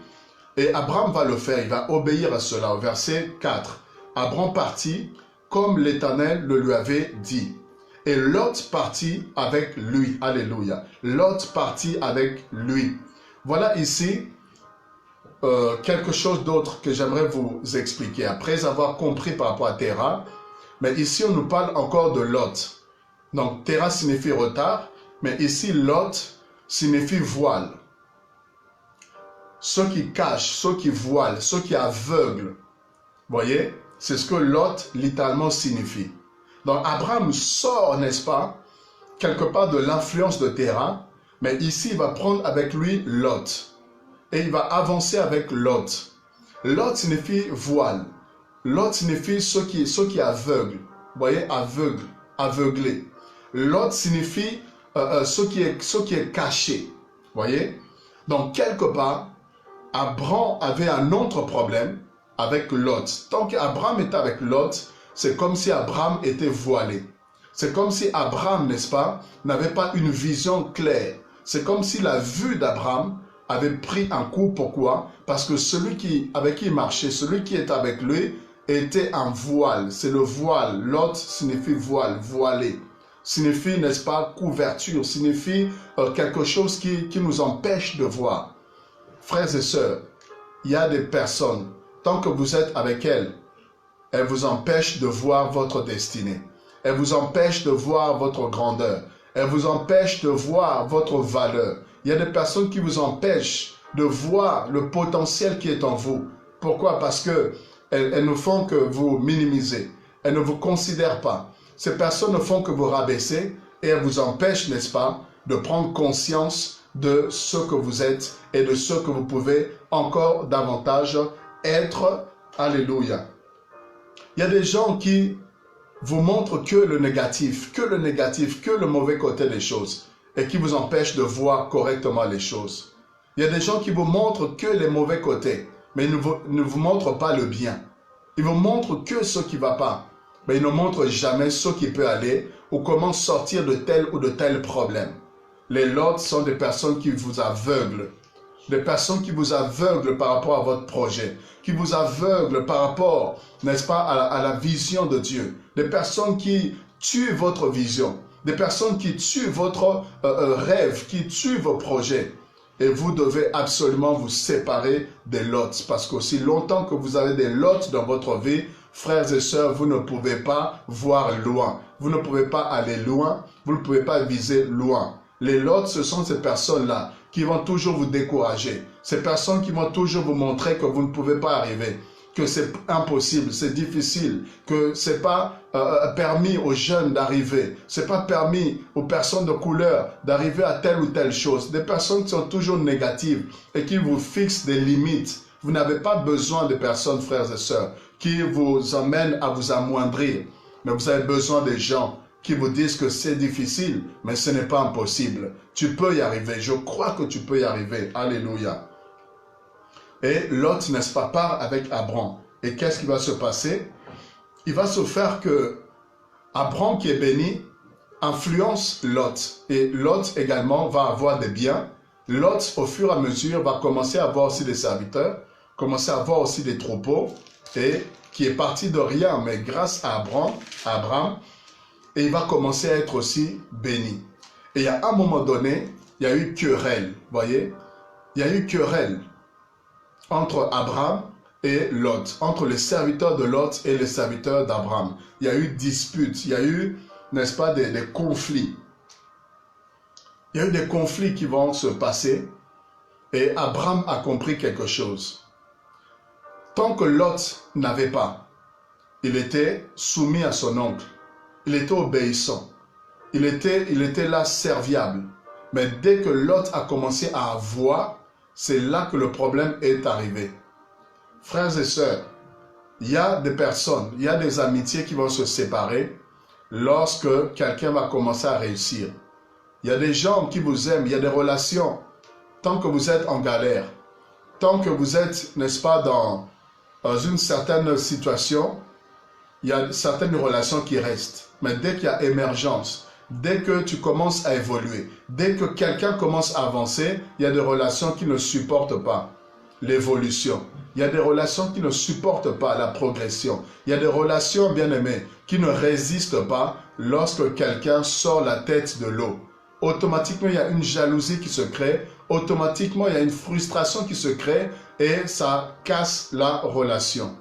Et Abraham va le faire, il va obéir à cela. Au verset 4. Abraham partit comme l'Éternel le lui avait dit. Et Lot partit avec lui. Alléluia. Lot partit avec lui. Voilà ici quelque chose d'autre que j'aimerais vous expliquer. Après avoir compris par rapport à Terra, mais ici on nous parle encore de Lot. Donc Terra signifie retard, mais ici Lot signifie voile. Ceux qui cachent, ceux qui voilent, ceux qui aveuglent. Voyez, c'est ce que Lot littéralement signifie. Donc Abraham sort, n'est-ce pas, quelque part de l'influence de Terra, mais ici il va prendre avec lui Lot. Et il va avancer avec Lot. Lot signifie voile. Lot signifie ceux qui aveuglent. Vous voyez, aveugle, aveuglé. Lot signifie ce qui est caché. Vous voyez? Donc quelque part, Abraham avait un autre problème avec Lot. Tant qu'Abraham était avec Lot, c'est comme si Abraham était voilé. C'est comme si Abraham, n'est-ce pas, n'avait pas une vision claire. C'est comme si la vue d'Abraham avait pris un coup. Pourquoi? Parce que celui avec qui il marchait, celui qui était avec lui, était un voile. C'est le voile. Lot signifie voile, voilé. Signifie, n'est-ce pas, couverture. Signifie quelque chose qui nous empêche de voir. Frères et sœurs, il y a des personnes, tant que vous êtes avec elles, elles vous empêchent de voir votre destinée. Elles vous empêchent de voir votre grandeur. Elles vous empêchent de voir votre valeur. Il y a des personnes qui vous empêchent de voir le potentiel qui est en vous. Pourquoi? Parce que elles ne font que vous minimiser. Elles ne vous considèrent pas. Ces personnes ne font que vous rabaisser et elles vous empêchent, n'est-ce pas, de prendre conscience de ce que vous êtes et de ce que vous pouvez encore davantage être. Alléluia. Il y a des gens qui vous montrent que le négatif, que le mauvais côté des choses et qui vous empêchent de voir correctement les choses. Il y a des gens qui vous montrent que les mauvais côtés, mais ils ne vous montrent pas le bien. Ils vous montrent que ce qui ne va pas, mais ils ne montrent jamais ce qui peut aller ou comment sortir de tel ou de tel problème. Les Lot sont des personnes qui vous aveuglent. Des personnes qui vous aveuglent par rapport à votre projet, qui vous aveuglent par rapport, n'est-ce pas, à la vision de Dieu. Des personnes qui tuent votre vision, des personnes qui tuent votre rêve, qui tuent vos projets. Et vous devez absolument vous séparer des Lots, parce qu'aussi longtemps que vous avez des Lots dans votre vie, frères et sœurs, vous ne pouvez pas voir loin. Vous ne pouvez pas aller loin, vous ne pouvez pas viser loin. Les Lots, ce sont ces personnes-là qui vont toujours vous décourager. Ces personnes qui vont toujours vous montrer que vous ne pouvez pas arriver, que c'est impossible, c'est difficile, que ce n'est pas permis aux jeunes d'arriver, ce n'est pas permis aux personnes de couleur d'arriver à telle ou telle chose. Des personnes qui sont toujours négatives et qui vous fixent des limites. Vous n'avez pas besoin de personnes, frères et sœurs, qui vous emmènent à vous amoindrir, mais vous avez besoin des gens qui vous disent que c'est difficile, mais ce n'est pas impossible. Tu peux y arriver. Je crois que tu peux y arriver. Alléluia. Et Lot, n'est-ce pas, part avec Abram. Et qu'est-ce qui va se passer? Il va se faire que Abram, qui est béni, influence Lot. Et Lot également va avoir des biens. Lot, au fur et à mesure, va commencer à avoir aussi des serviteurs, commencer à avoir aussi des troupeaux, et qui est parti de rien, mais grâce à Abraham, et il va commencer à être aussi béni. Et il y a un moment donné, il y a eu querelle, voyez? Il y a eu querelle entre Abraham et Lot, entre les serviteurs de Lot et les serviteurs d'Abraham. Il y a eu dispute, il y a eu, n'est-ce pas, des conflits. Il y a eu des conflits qui vont se passer et Abraham a compris quelque chose. Tant que Lot n'avait pas, il était soumis à son oncle. Il était obéissant. Il était là serviable. Mais dès que Lot a commencé à avoir, c'est là que le problème est arrivé. Frères et sœurs, il y a des personnes, il y a des amitiés qui vont se séparer lorsque quelqu'un va commencer à réussir. Il y a des gens qui vous aiment, il y a des relations. Tant que vous êtes en galère, tant que vous êtes, n'est-ce pas, dans une certaine situation, il y a certaines relations qui restent. Mais dès qu'il y a émergence, dès que tu commences à évoluer, dès que quelqu'un commence à avancer, il y a des relations qui ne supportent pas l'évolution. Il y a des relations qui ne supportent pas la progression. Il y a des relations, bien aimées, qui ne résistent pas lorsque quelqu'un sort la tête de l'eau. Automatiquement, il y a une jalousie qui se crée. Automatiquement, il y a une frustration qui se crée et ça casse la relation.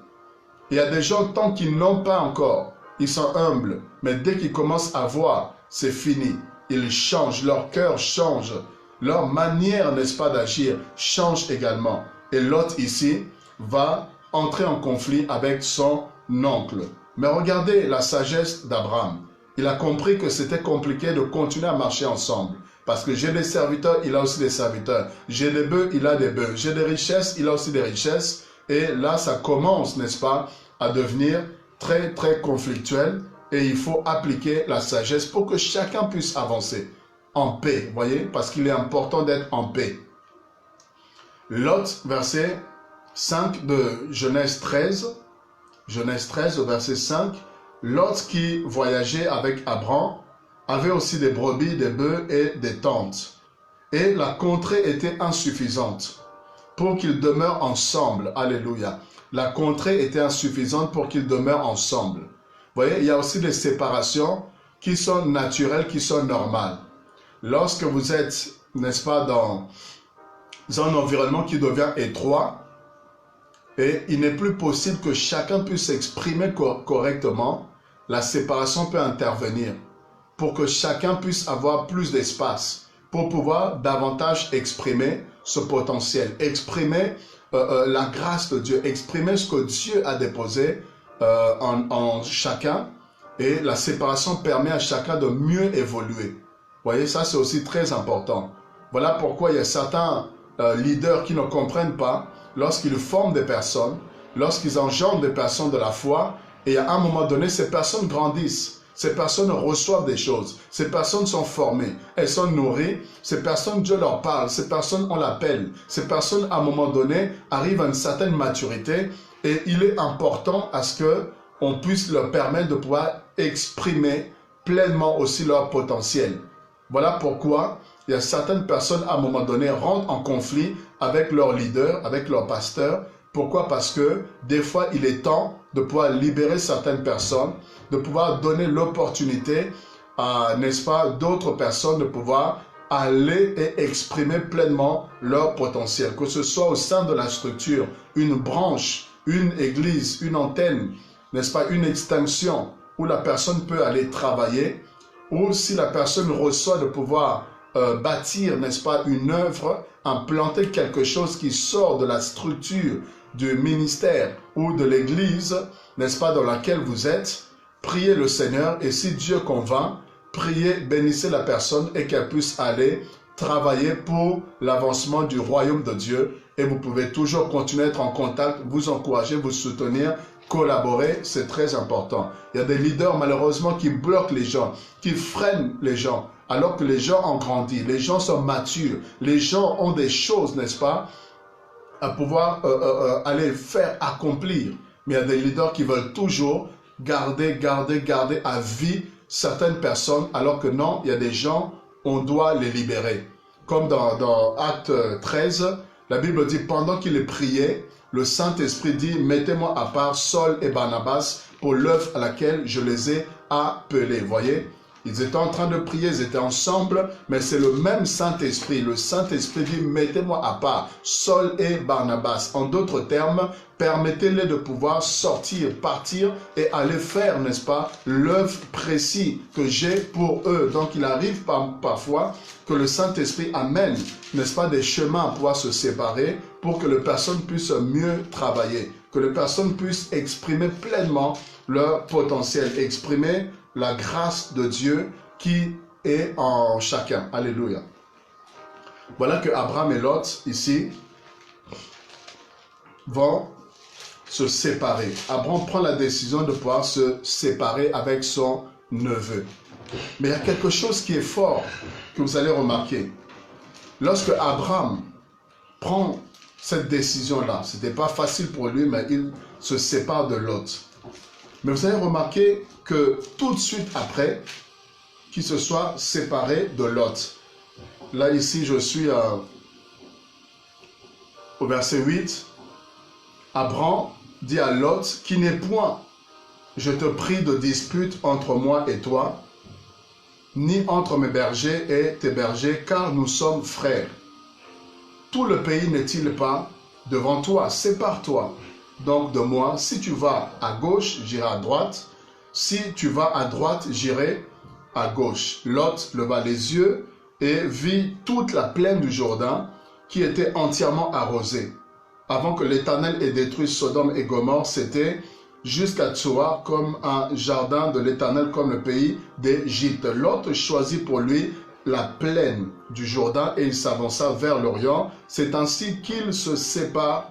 Il y a des gens, tant qu'ils n'ont pas encore, ils sont humbles, mais dès qu'ils commencent à voir, c'est fini. Ils changent, leur cœur change, leur manière, n'est-ce pas, d'agir change également. Et Lot ici va entrer en conflit avec son oncle. Mais regardez la sagesse d'Abraham. Il a compris que c'était compliqué de continuer à marcher ensemble. Parce que j'ai des serviteurs, il a aussi des serviteurs. J'ai des bœufs, il a des bœufs. J'ai des richesses, il a aussi des richesses. Et là, ça commence, n'est-ce pas, à devenir très, très conflictuel. Et il faut appliquer la sagesse pour que chacun puisse avancer en paix, voyez, parce qu'il est important d'être en paix. Lot, verset 5 de Genèse 13, au verset 5, Lot qui voyageait avec Abram avait aussi des brebis, des bœufs et des tentes. Et la contrée était insuffisante pour qu'ils demeurent ensemble. Alléluia. La contrée était insuffisante pour qu'ils demeurent ensemble. Vous voyez, il y a aussi des séparations qui sont naturelles, qui sont normales. Lorsque vous êtes, n'est-ce pas, dans un environnement qui devient étroit, et il n'est plus possible que chacun puisse s'exprimer correctement, la séparation peut intervenir pour que chacun puisse avoir plus d'espace, pour pouvoir davantage exprimer ce potentiel, exprimer la grâce de Dieu, exprimer ce que Dieu a déposé en chacun. Et la séparation permet à chacun de mieux évoluer. Vous voyez, ça c'est aussi très important. Voilà pourquoi il y a certains leaders qui ne comprennent pas lorsqu'ils forment des personnes, lorsqu'ils engendrent des personnes de la foi, et à un moment donné, ces personnes grandissent. Ces personnes reçoivent des choses. Ces personnes sont formées. Elles sont nourries. Ces personnes, Dieu leur parle. Ces personnes, on l'appelle. Ces personnes, à un moment donné, arrivent à une certaine maturité. Et il est important à ce qu'on puisse leur permettre de pouvoir exprimer pleinement aussi leur potentiel. Voilà pourquoi il y a certaines personnes, à un moment donné, rentrent en conflit avec leur leader, avec leur pasteur. Pourquoi? Parce que des fois, il est temps de pouvoir libérer certaines personnes, de pouvoir donner l'opportunité à, n'est-ce pas, d'autres personnes de pouvoir aller et exprimer pleinement leur potentiel. Que ce soit au sein de la structure, une branche, une église, une antenne, n'est-ce pas, une extension où la personne peut aller travailler, ou si la personne reçoit de pouvoir bâtir, n'est-ce pas, une œuvre, implanter quelque chose qui sort de la structure du ministère ou de l'église, n'est-ce pas, dans laquelle vous êtes, priez le Seigneur et si Dieu convainc, priez, bénissez la personne et qu'elle puisse aller travailler pour l'avancement du royaume de Dieu et vous pouvez toujours continuer à être en contact, vous encourager, vous soutenir, collaborer, c'est très important. Il y a des leaders malheureusement qui bloquent les gens, qui freinent les gens, alors que les gens ont grandi, les gens sont matures, les gens ont des choses, n'est-ce pas, à pouvoir aller faire accomplir. Mais il y a des leaders qui veulent toujours garder à vie certaines personnes, alors que non, il y a des gens, on doit les libérer. Comme dans Acte 13, la Bible dit, pendant qu'il priait, le Saint-Esprit dit, mettez-moi à part Saul et Barnabas pour l'œuvre à laquelle je les ai appelés. Voyez, ils étaient en train de prier, ils étaient ensemble, mais c'est le même Saint-Esprit. Le Saint-Esprit dit, mettez-moi à part Saul et Barnabas. En d'autres termes, permettez-les de pouvoir sortir, partir et aller faire, n'est-ce pas, l'œuvre précise que j'ai pour eux. Donc, il arrive parfois que le Saint-Esprit amène, n'est-ce pas, des chemins à pouvoir se séparer pour que les personnes puissent mieux travailler, que les personnes puissent exprimer pleinement leur potentiel, exprimer la grâce de Dieu qui est en chacun. Alléluia. Voilà que Abraham et Lot, ici, vont se séparer. Abraham prend la décision de pouvoir se séparer avec son neveu. Mais il y a quelque chose qui est fort que vous allez remarquer. Lorsque Abraham prend cette décision-là, ce n'était pas facile pour lui, mais il se sépare de Lot. Mais vous allez remarquer que tout de suite après, qu'il se soit séparé de Lot. Là, ici, je suis au verset 8. Abraham dit à Lot, qui n'est point, je te prie de dispute entre moi et toi, ni entre mes bergers et tes bergers, car nous sommes frères. Tout le pays n'est-il pas devant toi? Sépare-toi donc de moi. Si tu vas à gauche, j'irai à droite. Si tu vas à droite, j'irai à gauche. Lot leva les yeux et vit toute la plaine du Jourdain qui était entièrement arrosée. Avant que l'Éternel ait détruit Sodome et Gomorrhe, c'était jusqu'à Tsoar comme un jardin de l'Éternel, comme le pays d'Égypte. Lot choisit pour lui la plaine du Jourdain et il s'avança vers l'Orient. C'est ainsi qu'ils se séparèrent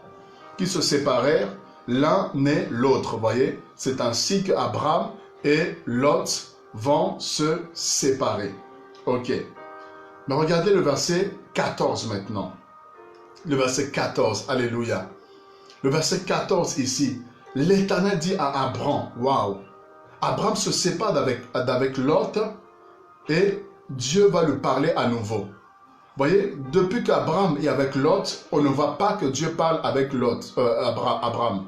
l'un et l'autre. Voyez, c'est ainsi qu'Abraham et Lot vont se séparer. Ok. Mais regardez le verset 14 maintenant. Le verset 14, alléluia. Le verset 14 ici, l'Éternel dit à Abraham, waouh, Abraham se sépare d'avec Lot et Dieu va lui parler à nouveau. Voyez, depuis qu'Abraham est avec Lot, on ne voit pas que Dieu parle avec Abraham.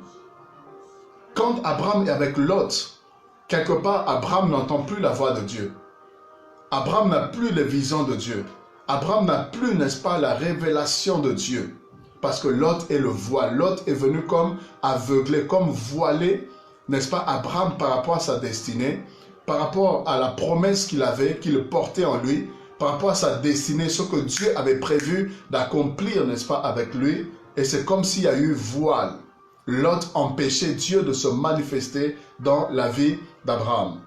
Quand Abraham est avec Lot, quelque part, Abraham n'entend plus la voix de Dieu. Abraham n'a plus les visions de Dieu. Abraham n'a plus, n'est-ce pas, la révélation de Dieu. Parce que Lot est le voile. Lot est venu comme aveuglé, comme voilé, n'est-ce pas, Abraham par rapport à sa destinée, par rapport à la promesse qu'il avait, qu'il portait en lui, par rapport à sa destinée, ce que Dieu avait prévu d'accomplir, n'est-ce pas, avec lui. et c'est comme s'il y a eu voile. Lot empêchait Dieu de se manifester dans la vie d'Abraham.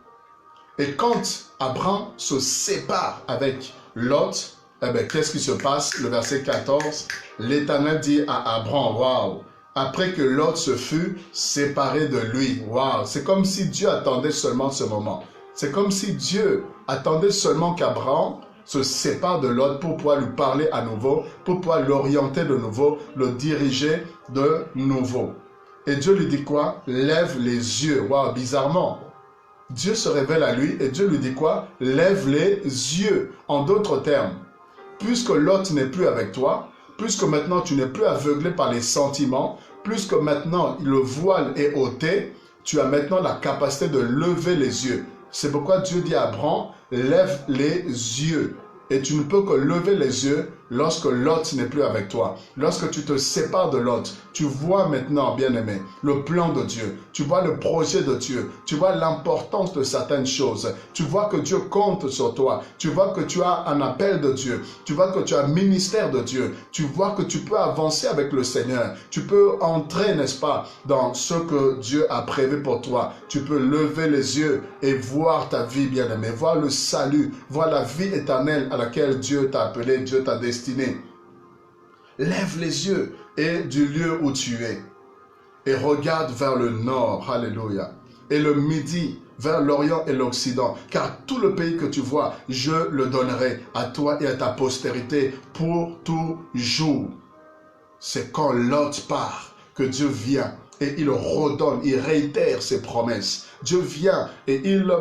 Et quand Abraham se sépare avec Lot, eh bien, qu'est-ce qui se passe? Le verset 14, l'Éternel dit à Abraham, waouh, après que Lot se fut séparé de lui, waouh, c'est comme si Dieu attendait seulement ce moment. C'est comme si Dieu attendait seulement qu'Abraham se sépare de Lot pour pouvoir lui parler à nouveau, pour pouvoir l'orienter de nouveau, le diriger de nouveau. Et Dieu lui dit quoi? Lève les yeux. Waouh, bizarrement. Dieu se révèle à lui et Dieu lui dit quoi? Lève les yeux. En d'autres termes, puisque Lot n'est plus avec toi, puisque maintenant tu n'es plus aveuglé par les sentiments, puisque maintenant le voile est ôté, tu as maintenant la capacité de lever les yeux. C'est pourquoi Dieu dit à Abraham, lève les yeux. Et tu ne peux que lever les yeux lorsque Lot n'est plus avec toi. Lorsque tu te sépares de Lot, tu vois maintenant, bien-aimé, le plan de Dieu. Tu vois le projet de Dieu. Tu vois l'importance de certaines choses. Tu vois que Dieu compte sur toi. Tu vois que tu as un appel de Dieu. Tu vois que tu as un ministère de Dieu. Tu vois que tu peux avancer avec le Seigneur. Tu peux entrer, n'est-ce pas, dans ce que Dieu a prévu pour toi. Tu peux lever les yeux et voir ta vie, bien-aimé. Voir le salut. Voir la vie éternelle à laquelle Dieu t'a appelé, Dieu t'a destiné. Lève les yeux et du lieu où tu es et regarde vers le nord, alléluia, et le midi vers l'Orient et l'Occident, car tout le pays que tu vois, je le donnerai à toi et à ta postérité pour toujours. C'est quand Lot part que Dieu vient et il redonne, il réitère ses promesses. Dieu vient et il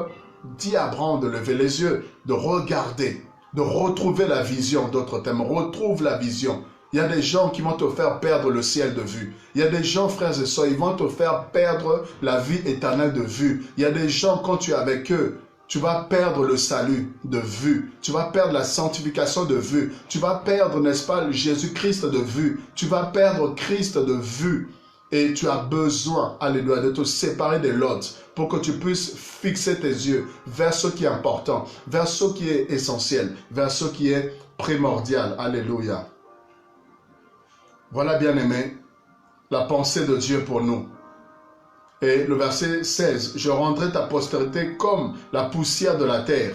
dit à Abraham de lever les yeux, de regarder, de retrouver la vision, d'autres termes, retrouve la vision. Il y a des gens qui vont te faire perdre le ciel de vue. Il y a des gens, frères et sœurs, ils vont te faire perdre la vie éternelle de vue. Il y a des gens, quand tu es avec eux, tu vas perdre le salut de vue. Tu vas perdre la sanctification de vue. Tu vas perdre, n'est-ce pas, Jésus-Christ de vue. Tu vas perdre Christ de vue. Et tu as besoin, alléluia, de te séparer de l'autre pour que tu puisses fixer tes yeux vers ce qui est important, vers ce qui est essentiel, vers ce qui est primordial. Alléluia. Voilà, bien-aimé, la pensée de Dieu pour nous. Et le verset 16, « Je rendrai ta postérité comme la poussière de la terre,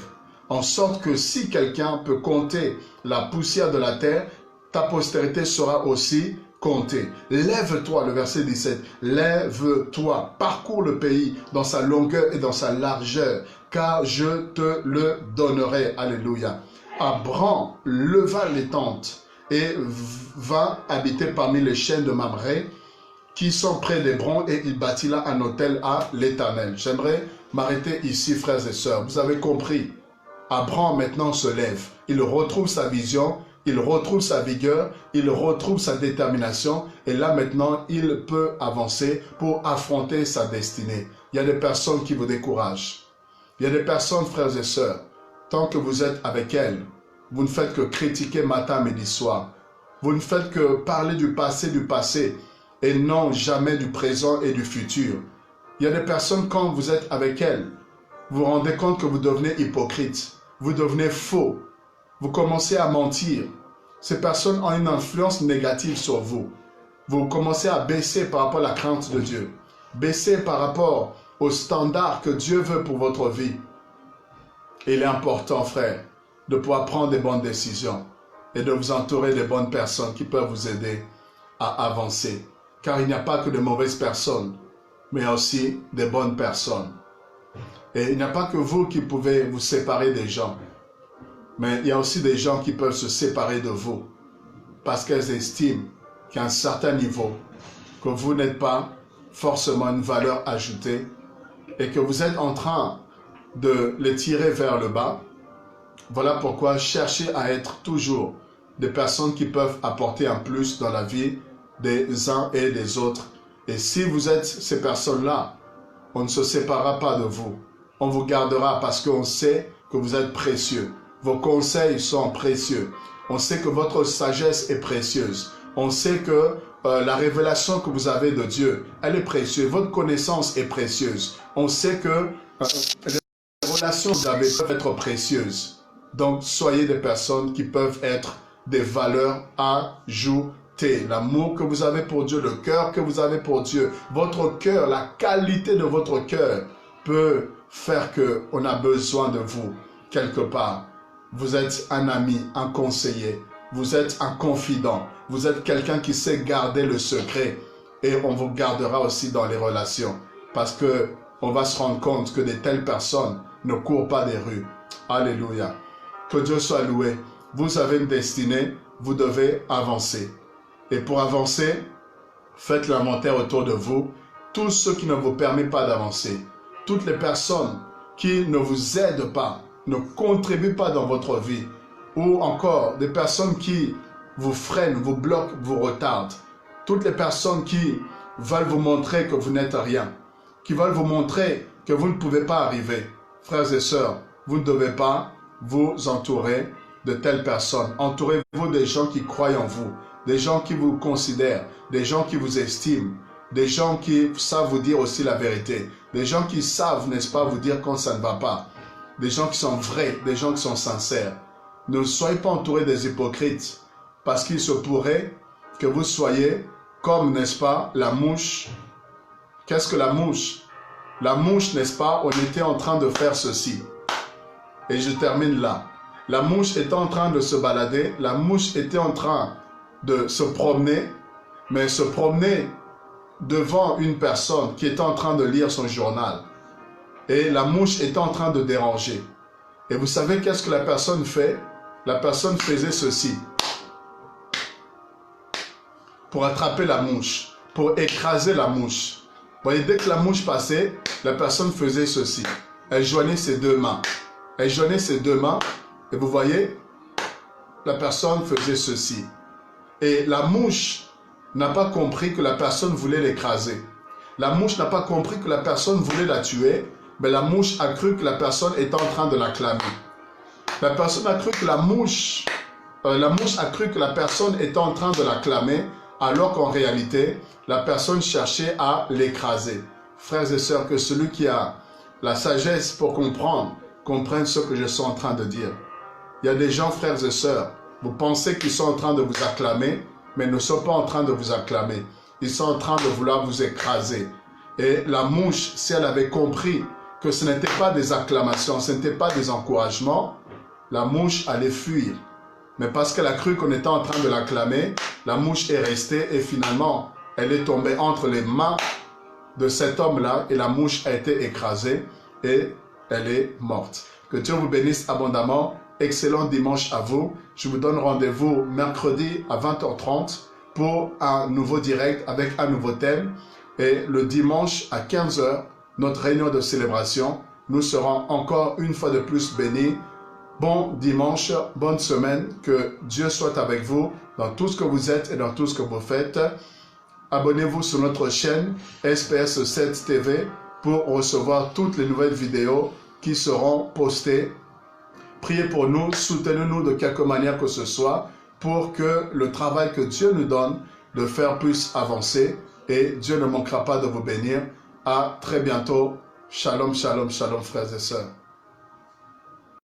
en sorte que si quelqu'un peut compter la poussière de la terre, ta postérité sera aussi comptée. Lève-toi, le verset 17, « Lève-toi, parcours le pays dans sa longueur et dans sa largeur, car je te le donnerai. » Alléluia. Abraham leva les tentes et va habiter parmi les chênes de Mamré, qui sont près d'Hébron, et il bâtit là un autel à l'Éternel. J'aimerais m'arrêter ici, frères et sœurs. Vous avez compris. Abraham maintenant se lève. Il retrouve sa vision, il retrouve sa vigueur, il retrouve sa détermination. Et là maintenant, il peut avancer pour affronter sa destinée. Il y a des personnes qui vous découragent. Il y a des personnes, frères et sœurs, tant que vous êtes avec elles, vous ne faites que critiquer matin, midi, soir. Vous ne faites que parler du passé, et non jamais du présent et du futur. Il y a des personnes, quand vous êtes avec elles, vous vous rendez compte que vous devenez hypocrite, vous devenez faux, vous commencez à mentir. Ces personnes ont une influence négative sur vous. Vous commencez à baisser par rapport à la crainte de Dieu, baisser par rapport aux standards que Dieu veut pour votre vie. Et il est important, frère, de pouvoir prendre des bonnes décisions et de vous entourer des bonnes personnes qui peuvent vous aider à avancer. Car il n'y a pas que de mauvaises personnes, mais aussi des bonnes personnes. Et il n'y a pas que vous qui pouvez vous séparer des gens, mais il y a aussi des gens qui peuvent se séparer de vous, parce qu'elles estiment qu'à un certain niveau, que vous n'êtes pas forcément une valeur ajoutée, et que vous êtes en train de les tirer vers le bas. Voilà pourquoi cherchez à être toujours des personnes qui peuvent apporter un plus dans la vie des uns et des autres. Et si vous êtes ces personnes-là, on ne se séparera pas de vous. On vous gardera parce qu'on sait que vous êtes précieux. Vos conseils sont précieux. On sait que votre sagesse est précieuse. On sait que la révélation que vous avez de Dieu, elle est précieuse. Votre connaissance est précieuse. On sait que les relations que vous avez peuvent être précieuses. Donc, soyez des personnes qui peuvent être des valeurs ajoutées. l'amour que vous avez pour Dieu, le cœur que vous avez pour Dieu, votre cœur, la qualité de votre cœur peut faire qu'on a besoin de vous quelque part. Vous êtes un ami, un conseiller, vous êtes un confident, vous êtes quelqu'un qui sait garder le secret et on vous gardera aussi dans les relations parce que on va se rendre compte que de telles personnes ne courent pas des rues. Alléluia. Que Dieu soit loué. Vous avez une destinée, vous devez avancer. Et pour avancer, faites l'inventaire autour de vous. Tout ce qui ne vous permet pas d'avancer, toutes les personnes qui ne vous aident pas, ne contribuent pas dans votre vie, ou encore des personnes qui vous freinent, vous bloquent, vous retardent. Toutes les personnes qui veulent vous montrer que vous n'êtes rien, qui veulent vous montrer que vous ne pouvez pas arriver. Frères et sœurs, vous ne devez pas vous entourer de telles personnes. Entourez-vous des gens qui croient en vous, des gens qui vous considèrent, des gens qui vous estiment, des gens qui savent vous dire aussi la vérité, des gens qui savent, n'est-ce pas, vous dire quand ça ne va pas, des gens qui sont vrais, des gens qui sont sincères. Ne soyez pas entourés des hypocrites, parce qu'il se pourrait que vous soyez comme, n'est-ce pas, la mouche. Qu'est-ce que la mouche? La mouche, n'est-ce pas, on était en train de faire ceci. Et je termine là. La mouche était en train de se balader, la mouche était en train de se promener, mais se promener devant une personne qui était en train de lire son journal. Et la mouche était en train de déranger. Et vous savez qu'est-ce que la personne fait? La personne faisait ceci. Pour attraper la mouche, pour écraser la mouche. Vous voyez, dès que la mouche passait, la personne faisait ceci. Elle joignait ses deux mains. Elle joignait ses deux mains. Et vous voyez, la personne faisait ceci. Et la mouche n'a pas compris que la personne voulait l'écraser. La mouche n'a pas compris que la personne voulait la tuer, mais la mouche a cru que la personne était en train de l'acclamer. La personne a cru que la mouche a cru que la personne était en train de l'acclamer, alors qu'en réalité, la personne cherchait à l'écraser. Frères et sœurs, que celui qui a la sagesse pour comprendre, comprenne ce que je suis en train de dire. Il y a des gens, frères et sœurs, vous pensez qu'ils sont en train de vous acclamer, mais ils ne sont pas en train de vous acclamer. Ils sont en train de vouloir vous écraser. Et la mouche, si elle avait compris que ce n'était pas des acclamations, ce n'était pas des encouragements, la mouche allait fuir. Mais parce qu'elle a cru qu'on était en train de l'acclamer, la mouche est restée et finalement, elle est tombée entre les mains de cet homme-là et la mouche a été écrasée et elle est morte. Que Dieu vous bénisse abondamment. Excellent dimanche à vous. Je vous donne rendez-vous mercredi à 20h30 pour un nouveau direct avec un nouveau thème. Et le dimanche à 15h, notre réunion de célébration. Nous serons encore une fois de plus bénis. Bon dimanche, bonne semaine. Que Dieu soit avec vous dans tout ce que vous êtes et dans tout ce que vous faites. Abonnez-vous sur notre chaîne SPS 7 TV pour recevoir toutes les nouvelles vidéos qui seront postées. Priez pour nous, soutenez-nous de quelque manière que ce soit pour que le travail que Dieu nous donne de faire puisse avancer et Dieu ne manquera pas de vous bénir. À très bientôt. Shalom, shalom, shalom frères et sœurs.